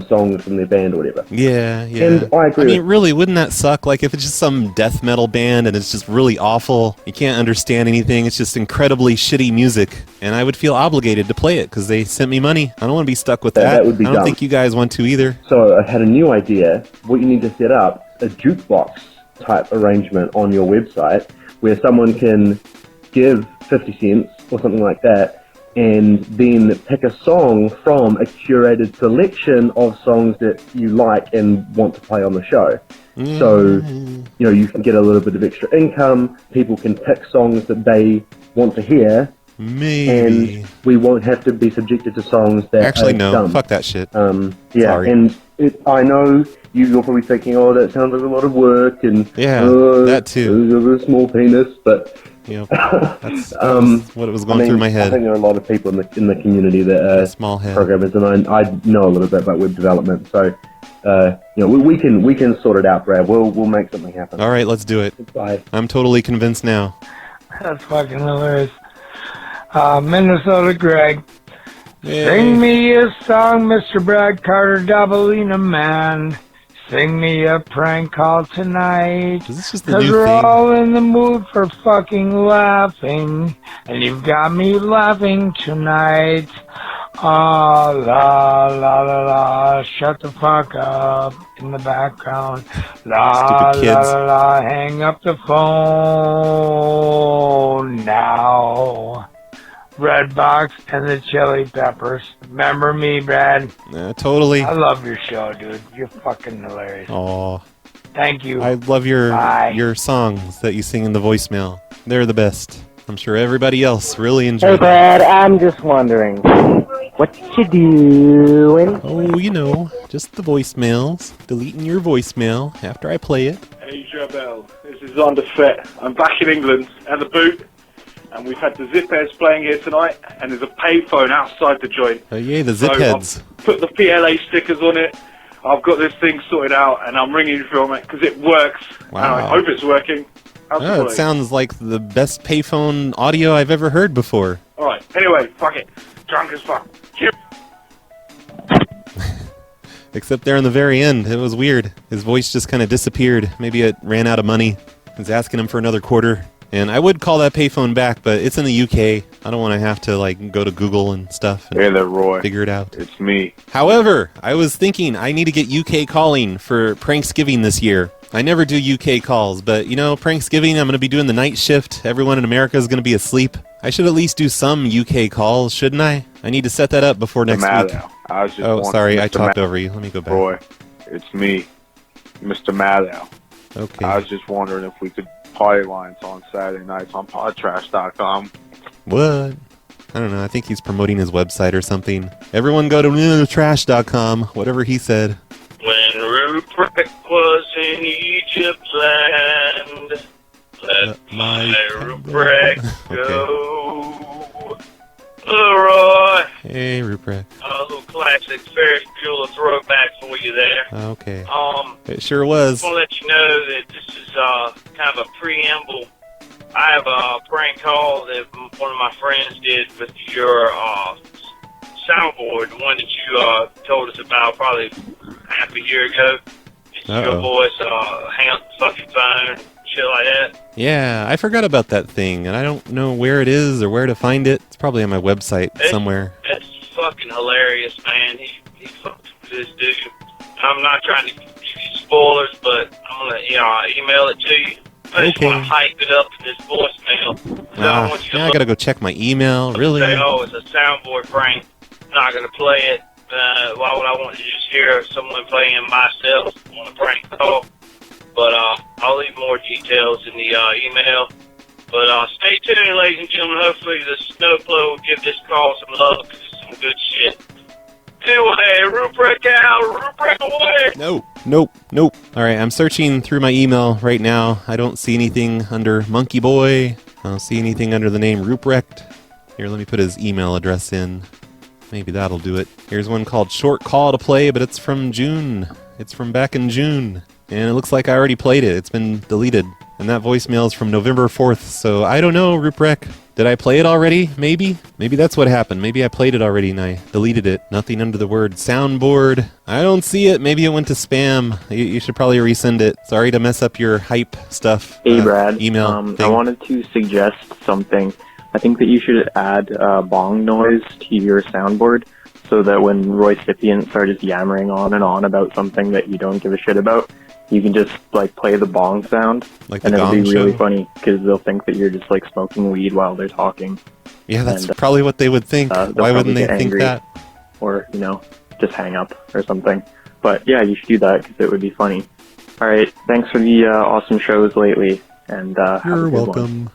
songs from their band or whatever. Yeah. And I agree. I mean, really, wouldn't that suck? Like, if it's just some death metal band and it's just really awful, you can't understand anything, it's just incredibly shitty music, and I would feel obligated to play it because they sent me money. I don't want to be stuck with that. That would be I don't dumb. think you guys want to either. So I had a new idea. What you need to set up, a jukebox type arrangement on your website where someone can give 50 cents or something like that, and then pick a song from a curated selection of songs that you like and want to play on the show. So, you can get a little bit of extra income, people can pick songs that they want to hear, Maybe. And we won't have to be subjected to songs that Actually, are no. dumb. Fuck that shit. Yeah, Sorry. and I know you're probably thinking, oh, that sounds like a lot of work, and Yeah, that too. You have a small penis, but Yep. That's what it was going through my head. I think there are a lot of people in the community that are small head. programmers, and I know a little bit about web development, so we can sort it out, Brad. We'll make something happen. All right, let's do it. Bye. I'm totally convinced now. That's fucking hilarious. Minnesota Greg. Yay. Sing me a song, Mr. Brad Carter, Doubleina Man. Sing me a prank call tonight. Is this just the 'Cause new we're thing? all in the mood for fucking laughing. And you've got me laughing tonight. Ah, la, la, la, la. Shut the fuck up in the background. La, Stupid kids. la, la, la. Hang up the phone now. Red Box and the Chili Peppers. Remember me, Brad? Totally. I love your show, dude. You're fucking hilarious. Aw. Thank you. I love Bye. your songs that you sing in the voicemail. They're the best. I'm sure everybody else really enjoys Hey, them. Brad, I'm just wondering, what you doing? Oh, just the voicemails. Deleting your voicemail after I play it. Hey, Jabel. This is Under Fit. I'm back in England at the boot, and we've had the Zip Heads playing here tonight, and there's a payphone outside the joint. Oh, yay, the Zip So Heads. I've put the PLA stickers on it. I've got this thing sorted out, and I'm ringing from it because it works. Wow. And I hope it's working. How's Oh, it it sounds like the best payphone audio I've ever heard before. Alright, anyway, fuck it. Drunk as fuck. Except there in the very end, it was weird. His voice just kind of disappeared. Maybe it ran out of money. I was asking him for another quarter. And I would call that payphone back, but it's in the UK. I don't want to have to go to Google and stuff and Hey there, Roy. figure it out. It's me. However, I was thinking I need to get UK calling for Pranksgiving this year. I never do UK calls, but Pranksgiving, I'm going to be doing the night shift. Everyone in America is going to be asleep. I should at least do some UK calls, shouldn't I? I need to set that up before next week. I was just Oh, wondering, sorry, I Mr. talked over you. Let me go back. Roy, it's me, Mr. Maddow. Okay. I was just wondering if we could party lines on Saturday nights on podtrash.com. What? I don't know. I think he's promoting his website or something. Everyone go to trash.com, whatever he said. When Rupert was in Egypt land, let my Rupert go. Leroy. Hey, Rupert. A little classic Ferris Bueller throwback for you there. Okay. It sure was. I want to let you know that this is kind of a preamble. I have a prank call that one of my friends did with your soundboard, the one that you told us about probably half a year ago. It's your voice, hang up the fucking phone, shit like that. Yeah, I forgot about that thing, and I don't know where it is or where to find it. It's probably on my website somewhere. It's fucking hilarious, man. He fucks with this dude. I'm not trying to give you spoilers, but I'm going to email it to you. I just want to hype it up in this voicemail. So I want you to Now I gotta go check my email. Really? say, oh, it's a soundboard prank. I'm not going to play it. Why would I want to just hear someone playing myself on a prank call? But I'll leave more details in the email. But stay tuned, ladies and gentlemen. Hopefully the Snowplow will give this call some love because it's some good shit. Anyway, Rupert out, Rupert away. Nope. Alright, I'm searching through my email right now. I don't see anything under Monkey Boy. I don't see anything under the name Ruprecht. Here, let me put his email address in. Maybe that'll do it. Here's one called Short Call to Play, but it's from June. It's from back in June. And it looks like I already played it. It's been deleted. And that voicemail is from November 4th, so I don't know, Ruprecht. Did I play it already? Maybe? Maybe that's what happened. Maybe I played it already and I deleted it. Nothing under the word soundboard. I don't see it. Maybe it went to spam. You should probably resend it. Sorry to mess up your hype stuff. Hey, Brad. Email I thing. wanted to suggest something. I think that you should add bong noise to your soundboard so that when Roy Scipient starts yammering on and on about something that you don't give a shit about, you can just play the bong sound, like and the it'll be gong really show? funny because they'll think that you're just smoking weed while they're talking. Yeah, that's And, probably what they would think. they'll Why wouldn't probably they get think angry that? Or just hang up or something. But yeah, you should do that because it would be funny. All right, thanks for the awesome shows lately, and have a You're good welcome.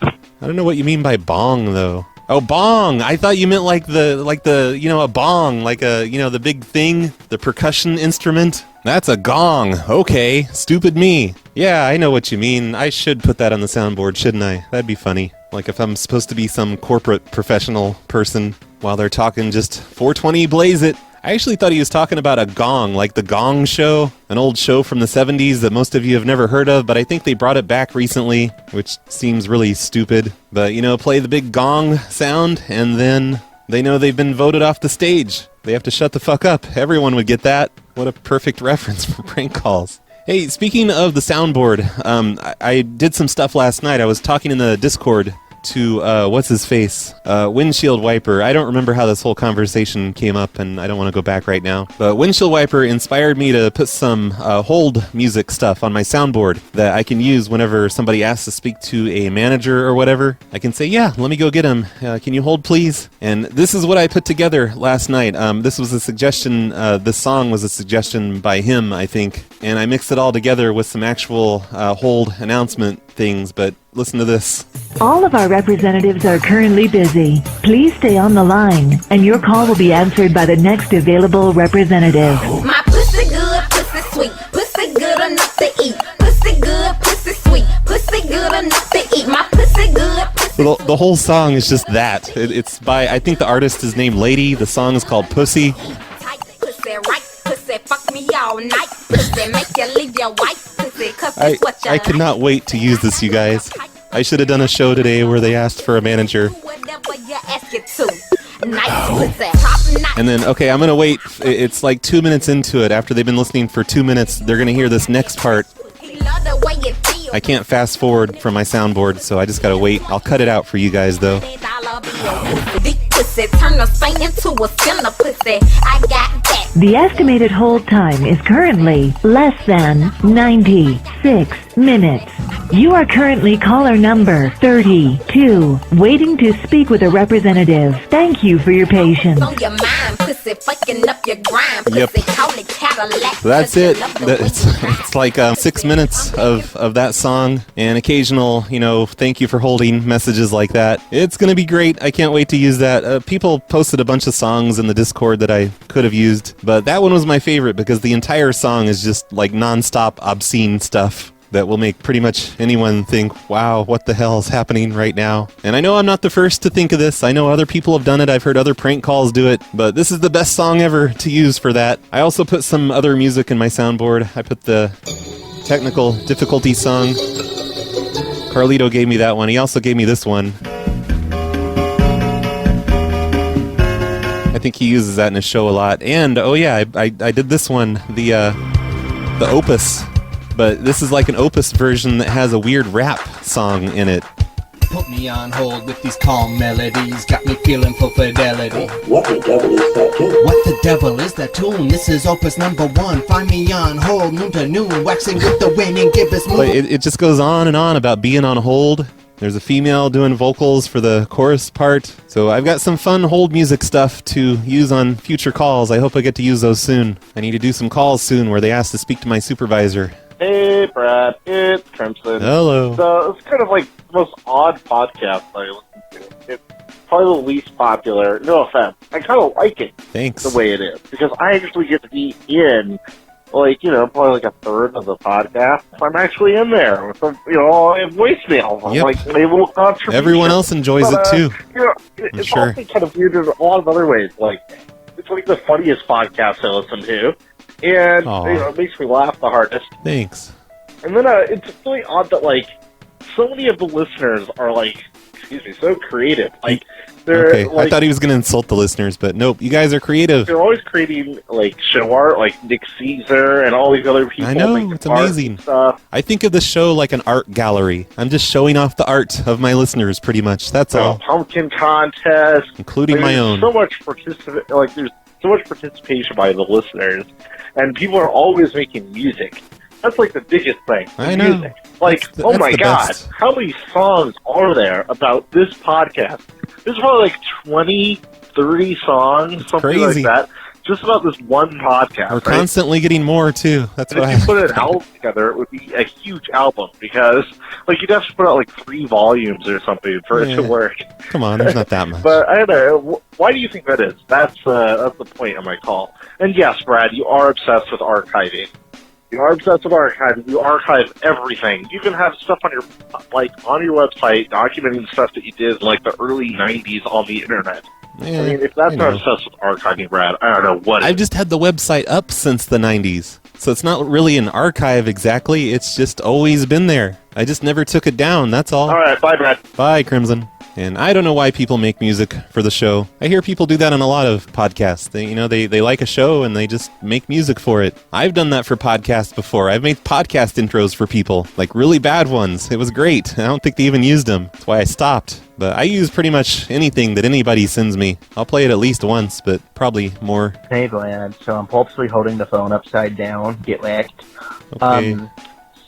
I don't know what you mean by bong, though. Oh, bong. I thought you meant like the a bong, like the big thing, the percussion instrument. That's a gong. Okay, stupid me. Yeah, I know what you mean. I should put that on the soundboard, shouldn't I? That'd be funny. Like if I'm supposed to be some corporate professional person while they're talking just 420 blaze it. I actually thought he was talking about a gong, like the Gong Show, an old show from the 70s that most of you have never heard of, but I think they brought it back recently, which seems really stupid. But, play the big gong sound, and then they know they've been voted off the stage. They have to shut the fuck up. Everyone would get that. What a perfect reference for prank calls. Hey, speaking of the soundboard, I did some stuff last night. I was talking in the Discord to, what's-his-face, Windshield Wiper. I don't remember how this whole conversation came up, and I don't want to go back right now. But Windshield Wiper inspired me to put some hold music stuff on my soundboard that I can use whenever somebody asks to speak to a manager or whatever. I can say, yeah, let me go get him. Can you hold, please? And this is what I put together last night. This was a suggestion, this song was a suggestion by him, I think. And I mixed it all together with some actual hold announcement things, but listen to this. All of our representatives are currently busy. Please stay on the line, and your call will be answered by the next available representative. My pussy good, pussy sweet, pussy good enough to eat. Pussy good, pussy sweet, pussy good enough to eat. My pussy good, pussy. The whole song is just that. It's by, I think the artist is named Lady. The song is called Pussy. Pussy right, pussy fuck me all night. Pussy make you leave your wife. Pussy cause it's what you I cannot wait to use this, you guys. I should have done a show today where they asked for a manager. whatever you ask it to. Nice pussy, top notch. And then, okay, I'm going to wait. It's like 2 minutes into it. After they've been listening for 2 minutes, they're going to hear this next part. Love the way you feel. I can't fast forward from my soundboard, so I just got to wait. I'll cut it out for you guys, though. Big pussy, turn a saint into a sinner pussy. I got that. The estimated hold time is currently less than 96 minutes. You are currently caller number 32, waiting to speak with a representative. Thank you for your patience. On your mind, pussy, fucking up your grind. Yep. Pussy, call it Cadillac. So that's it. It's like 6 minutes of that song and occasional, thank you for holding messages like that. It's going to be great. I can't wait to use that. People posted a bunch of songs in the Discord that I could have used, but that one was my favorite because the entire song is just like nonstop obscene stuff that will make pretty much anyone think, wow, what the hell is happening right now? And I know I'm not the first to think of this. I know other people have done it. I've heard other prank calls do it, but this is the best song ever to use for that. I also put some other music in my soundboard. I put the technical difficulty song. Carlito gave me that one. He also gave me this one. I think he uses that in his show a lot. And, oh yeah, I did this one, the Opus. But this is like an Opus version that has a weird rap song in it. Put me on hold with these calm melodies, got me feeling for fidelity. What the devil is that tune? What the devil is that tune? This is Opus number 1. Find me on hold, noon to noon, waxing with the wind and give us more. But it just goes on and on about being on hold. There's a female doing vocals for the chorus part. So I've got some fun hold music stuff to use on future calls. I hope I get to use those soon. I need to do some calls soon where they ask to speak to my supervisor. Hey, Brad, it's Crimson. Hello. So it's kind of like the most odd podcast I listen to. It's probably the least popular. No offense. I kind of like it. Thanks. The way it is. Because I actually get to be in, probably like a third of the podcast. I'm actually in there with some, I have voicemails. I'm Yep. like a little contribution. Everyone else enjoys it too. It's sure. also kind of weird in a lot of other ways. It's like the funniest podcast I listen to. And it makes me laugh the hardest. Thanks. And then it's really odd that so many of the listeners are so creative. They're Okay, I thought he was going to insult the listeners, but nope, you guys are creative. They're always creating show art, like Nick Caesar and all these other people. I know, making it's art amazing. and stuff. I think of the show like an art gallery. I'm just showing off the art of my listeners, pretty much. That's all. Pumpkin contest, Including my own. So much there's so much participation by the listeners, and people are always making music. That's the biggest thing. I know. Music. Oh my god, best. how many songs are there about this podcast? There's probably 20, 30 songs, something Crazy. like that, just about this one podcast. We're right? constantly getting more, too. That's And what if you put I an album together, it would be a huge album because, like, you'd have to put out like 3 volumes or something for it to Yeah. work. Come on, there's not that much. But I don't know. Why do you think that is? That's the point of my call. And yes, Brad, you are obsessed with archiving. You are obsessed with archiving. You archive everything. You can have stuff on your website documenting stuff that you did in like the early '90s on the internet. Yeah, I mean, if that's I not know. obsessed with archiving, Brad, I don't know what. I've just had the website up since the 90s. So it's not really an archive exactly. It's just always been there. I just never took it down, that's all. All right, bye, Brad. Bye, Crimson. And I don't know why people make music for the show. I hear people do that on a lot of podcasts. They like a show and they just make music for it. I've done that for podcasts before. I've made podcast intros for people, like really bad ones. It was great. I don't think they even used them. That's why I stopped. But I use pretty much anything that anybody sends me. I'll play it at least once, but probably more. Hey, Vlad. So I'm purposely holding the phone upside down. Get wrecked. Okay.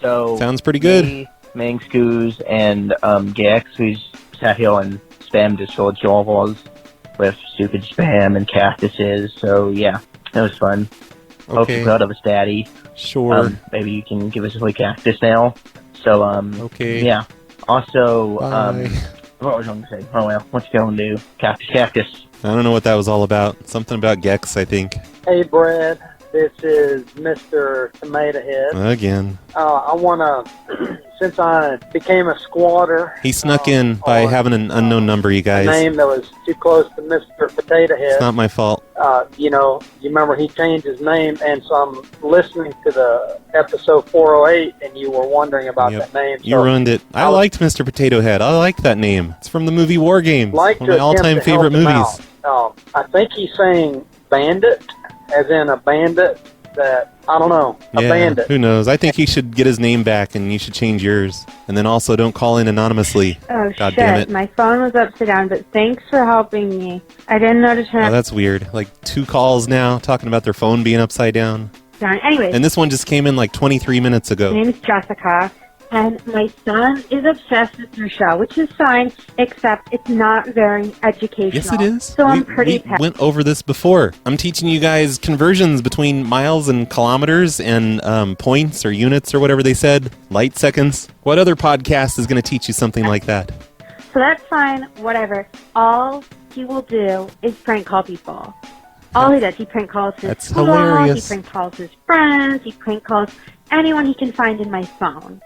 So Sounds pretty good. Me, Mangscoos, and Gax, who's sat here and spammed his short Javas with stupid spam and cactuses. So yeah, that was fun. Hope Okay. you're proud of us, Daddy. Sure. Maybe you can give us a free cactus now. So okay. Yeah. Also, Bye. what was I going to say? Oh well, what you going to do? Cactus. I don't know what that was all about. Something about Gex, I think. Hey, Brad. This is Mr. Tomato Head. Again. I want to, since I became a squatter, He snuck in by having an unknown number, you a guys. name that was too close to Mr. Potato Head. It's not my fault. You remember he changed his name, and so I'm listening to the episode 408, and you were wondering about Yep. that name. You So ruined it. I liked Mr. Potato Head. I like that name. It's from the movie War Games. like One to of my all-time attempt to favorite help him movies. out. I think he's saying bandit, as in a bandit that, I don't know, a bandit. Who knows? I think he should get his name back, and you should change yours. And then also don't call in anonymously. Oh, God shit. damn it. My phone was upside down, but thanks for helping me. I didn't notice Oh, her that's weird. Like 2 calls now talking about their phone being upside down. down. Anyway, And this one just came in like 23 minutes ago. my name's Jessica, and my son is obsessed with your show, which is fine, except it's not very educational. Yes, it is. So I'm pretty we pissed. went over this before. I'm teaching you guys conversions between miles and kilometers and points or units or whatever they said. Light seconds. What other podcast is going to teach you something like that? So that's fine, whatever. All he will do is prank call people. All he does, he prank calls his That's school, hilarious. he prank calls his friends, he prank calls anyone he can find in my phone.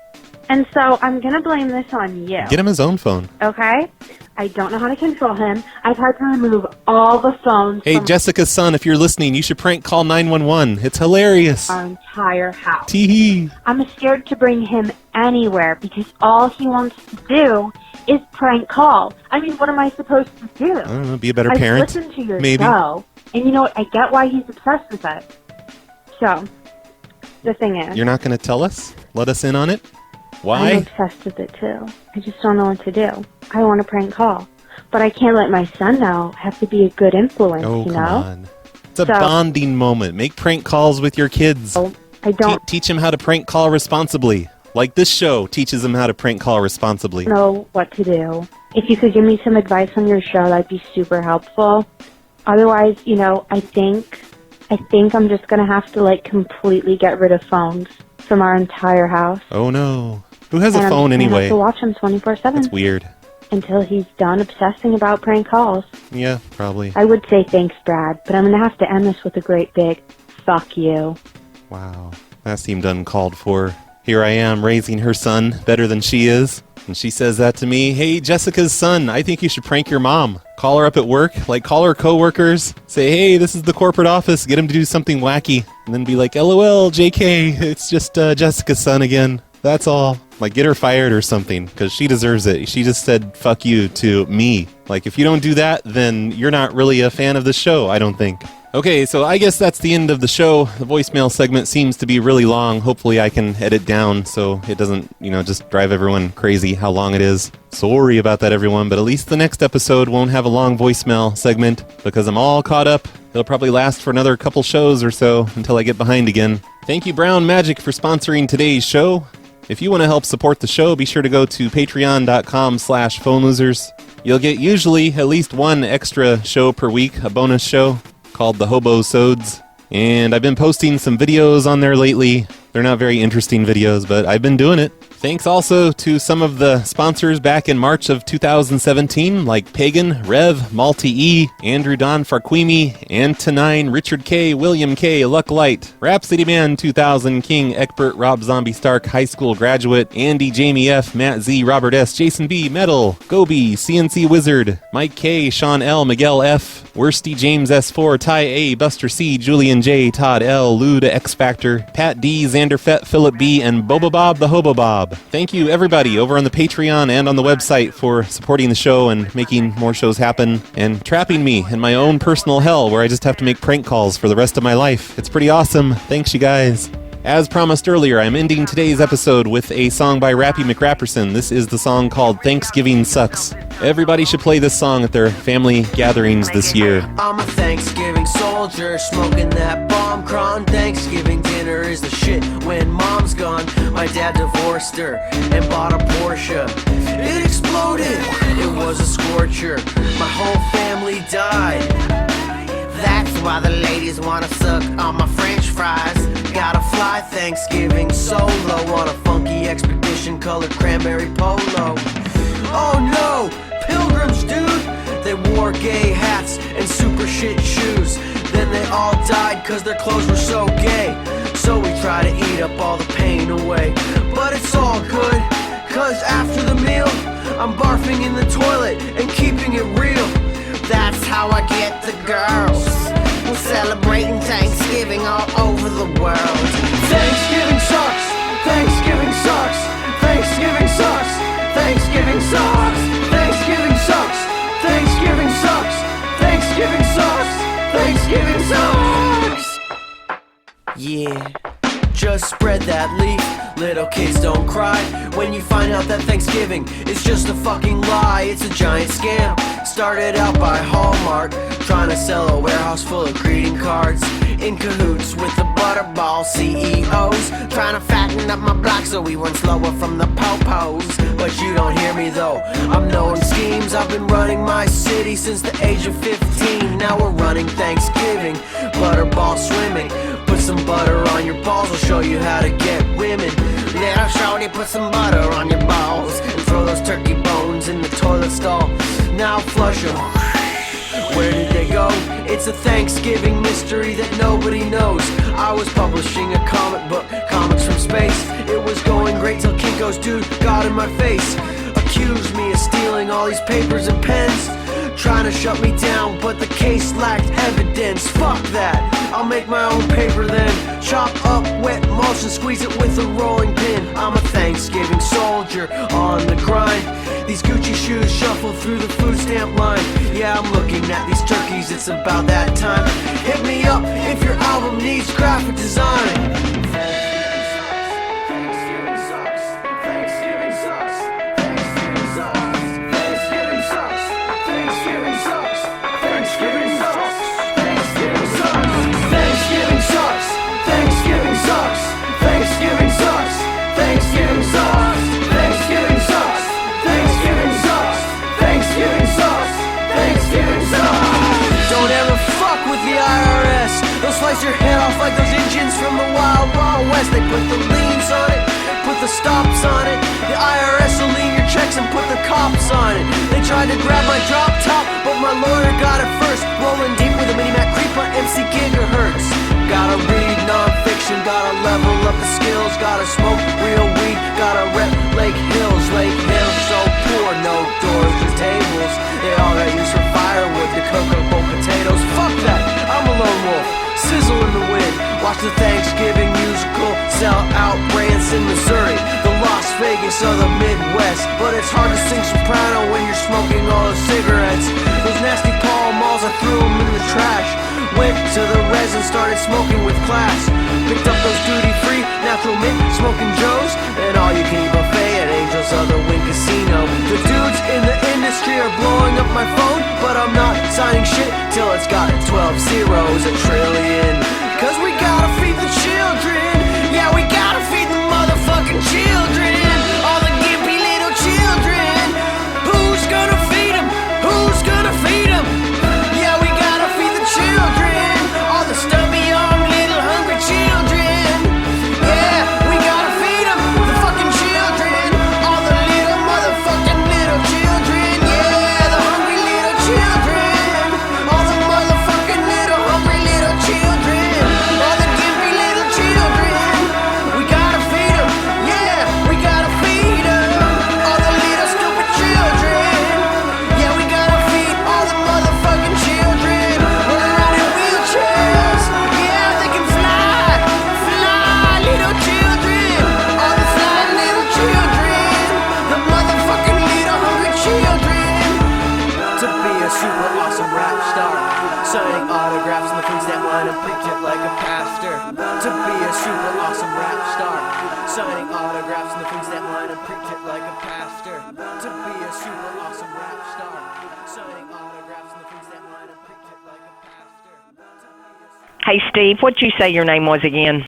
And so I'm going to blame this on you. Get him his own phone. Okay? I don't know how to control him. I've had to remove all the phones Hey, from Jessica's son, if you're listening, you should prank call 911. It's hilarious. our entire house. Tee-hee. I'm scared to bring him anywhere because all he wants to do is prank call. I mean, what am I supposed to do? I don't know, be a better I've parent. listened to your maybe. show, and you know what? I get why he's obsessed with it. So, the thing is, You're not going to tell us? Let us in on it? Why? I'm obsessed with it too. I just don't know what to do. I want to prank call, but I can't let my son know. I have to be a good influence, Oh, you come know? on. It's a So- bonding moment. Make prank calls with your kids. I don't Teach them how to prank call responsibly. Like this show teaches them how to prank call responsibly. know what to do. If you could give me some advice on your show, that'd be super helpful. Otherwise, I think I'm just gonna have to completely get rid of phones from our entire house. Oh no. Who has And a I'm phone just gonna anyway? have to watch him 24/7 That's weird. until he's done obsessing about prank calls. Yeah, probably. I would say thanks, Brad, but I'm gonna have to end this with a great big fuck you. Wow. That seemed uncalled for. Here I am raising her son better than she is. And she says that to me. Hey, Jessica's son, I think you should prank your mom. Call her up at work, call her coworkers. Say, hey, this is the corporate office. Get him to do something wacky. And then be like, LOL, JK, it's just Jessica's son again. That's all. Get her fired or something, because she deserves it. She just said, fuck you to me. If you don't do that, then you're not really a fan of the show, I don't think. Okay, so I guess that's the end of the show. The voicemail segment seems to be really long. Hopefully I can edit down so it doesn't, just drive everyone crazy how long it is. Sorry about that, everyone, but at least the next episode won't have a long voicemail segment because I'm all caught up. It'll probably last for another couple shows or so until I get behind again. Thank you, Brown Magic, for sponsoring today's show. If you want to help support the show, be sure to go to patreon.com/phonelosers. You'll get usually at least one extra show per week, a bonus show. called The Hobo Sods. And I've been posting some videos on there lately. They're not very interesting videos, but I've been doing it. Thanks also to some of the sponsors back in March of 2017, like Pagan, Rev, Malty E, Andrew Don Farquimi, Antonine, Richard K, William K, Luck Light, Rhapsody Man 2000, King, Egbert, Rob Zombie Stark, High School Graduate, Andy, Jamie F, Matt Z, Robert S, Jason B, Metal, Gobi, CNC Wizard, Mike K, Sean L, Miguel F, Worsty James S4, Ty A, Buster C, Julian J, Todd L, Lou to X Factor, Pat D, Xander Fett, Philip B, and Boba Bob the Hobo Bob. Thank you, everybody, over on the Patreon and on the website for supporting the show and making more shows happen and trapping me in my own personal hell where I just have to make prank calls for the rest of my life. It's pretty awesome. Thanks, you guys. As promised earlier, I'm ending today's episode with a song by Rappy McRapperson. This is the song called Thanksgiving Sucks. Everybody should play this song at their family gatherings this year. I'm a Thanksgiving soldier, smoking that bomb cron. Thanksgiving dinner is the shit when mom's gone. My dad divorced her and bought a Porsche. It exploded, it was a scorcher. My whole family died. That's why the ladies wanna suck on my french fries. Gotta fly Thanksgiving solo on a funky expedition colored cranberry polo. Oh no, pilgrims, dude! They wore gay hats and super shit shoes. Then they all died cause their clothes were so gay. So we try to eat up all the pain away. But it's all good, cause after the meal I'm barfing in the toilet and keeping it real. That's how I get the girls. We're celebrating Thanksgiving all over the world. Thanksgiving sucks. Thanksgiving sucks. Thanksgiving sucks. Thanksgiving sucks. Thanksgiving sucks. Thanksgiving sucks. Thanksgiving sucks. Thanksgiving sucks. Yeah. Just spread that leaf, little kids don't cry when you find out that Thanksgiving is just a fucking lie. It's a giant scam, started out by Hallmark, trying to sell a warehouse full of greeting cards. In cahoots with the Butterball CEOs, trying to fatten up my block so we weren't slower from the po-pos. But you don't hear me though, I'm knowing schemes. I've been running my city since the age of 15. Now we're running Thanksgiving, Butterball swimming. Put some butter on your balls, I'll show you how to get women. Little shorty, put some butter on your balls and throw those turkey bones in the toilet stall. Now flush them. Where did they go? It's a Thanksgiving mystery that nobody knows. I was publishing a comic book, Comics from Space. It was going great till Kinko's dude got in my face. Accused me of stealing all these papers and pens, trying to shut me down, but the case lacked evidence. Fuck that, I'll make my own paper then. Chop up wet mulch and squeeze it with a rolling pin. I'm a Thanksgiving soldier on the grind. These Gucci shoes shuffle through the food stamp line. Yeah, I'm looking at these turkeys, it's about that time. Hit me up if your album needs graphic design. Slice your head off like those Indians from the Wild Wild West. They put the liens on it, put the stops on it. The IRS will lean your checks and put the cops on it. They tried to grab my drop top, but my lawyer got it first. Rolling deep with a mini-mac creep on MC Gigahertz. Gotta read non-fiction, gotta level up the skills. Gotta smoke real weed, gotta rep Lake Hills. Lake Hills so poor, no doors or tables. They all got used for firewood to cook up old potatoes. Fuck that, I'm a lone wolf. Sizzle in the wind, watch the Thanksgiving musical sell out Branson, Missouri, the Las Vegas of the Midwest. But it's hard to sing soprano when you're smoking all those cigarettes. Those nasty Pall Malls, I threw them in the trash. Went to the resin, started smoking with class. Picked up those duty-free, natural mint, smoking Joes, and all-you-can-eat buffet at Angels of the Wynn Casino. The dudes in the industry are blowing up my phone, but I'm not signing shit till it's got 12 zeros, a trillion. Cause we gotta feed the children. Yeah, we gotta feed the motherfucking children. All the gimpy little children. Who's gonna feed them? Who's gonna feed them? Yeah, we gotta feed the children. line and preach it like a pastor. To be a super awesome rap star. Signing autographs and the things that line and preach it like a pastor. To be a super awesome rap star. Signing autographs and the things that line and preach it like a pastor. Hey, Steve, what'd you say your name was again?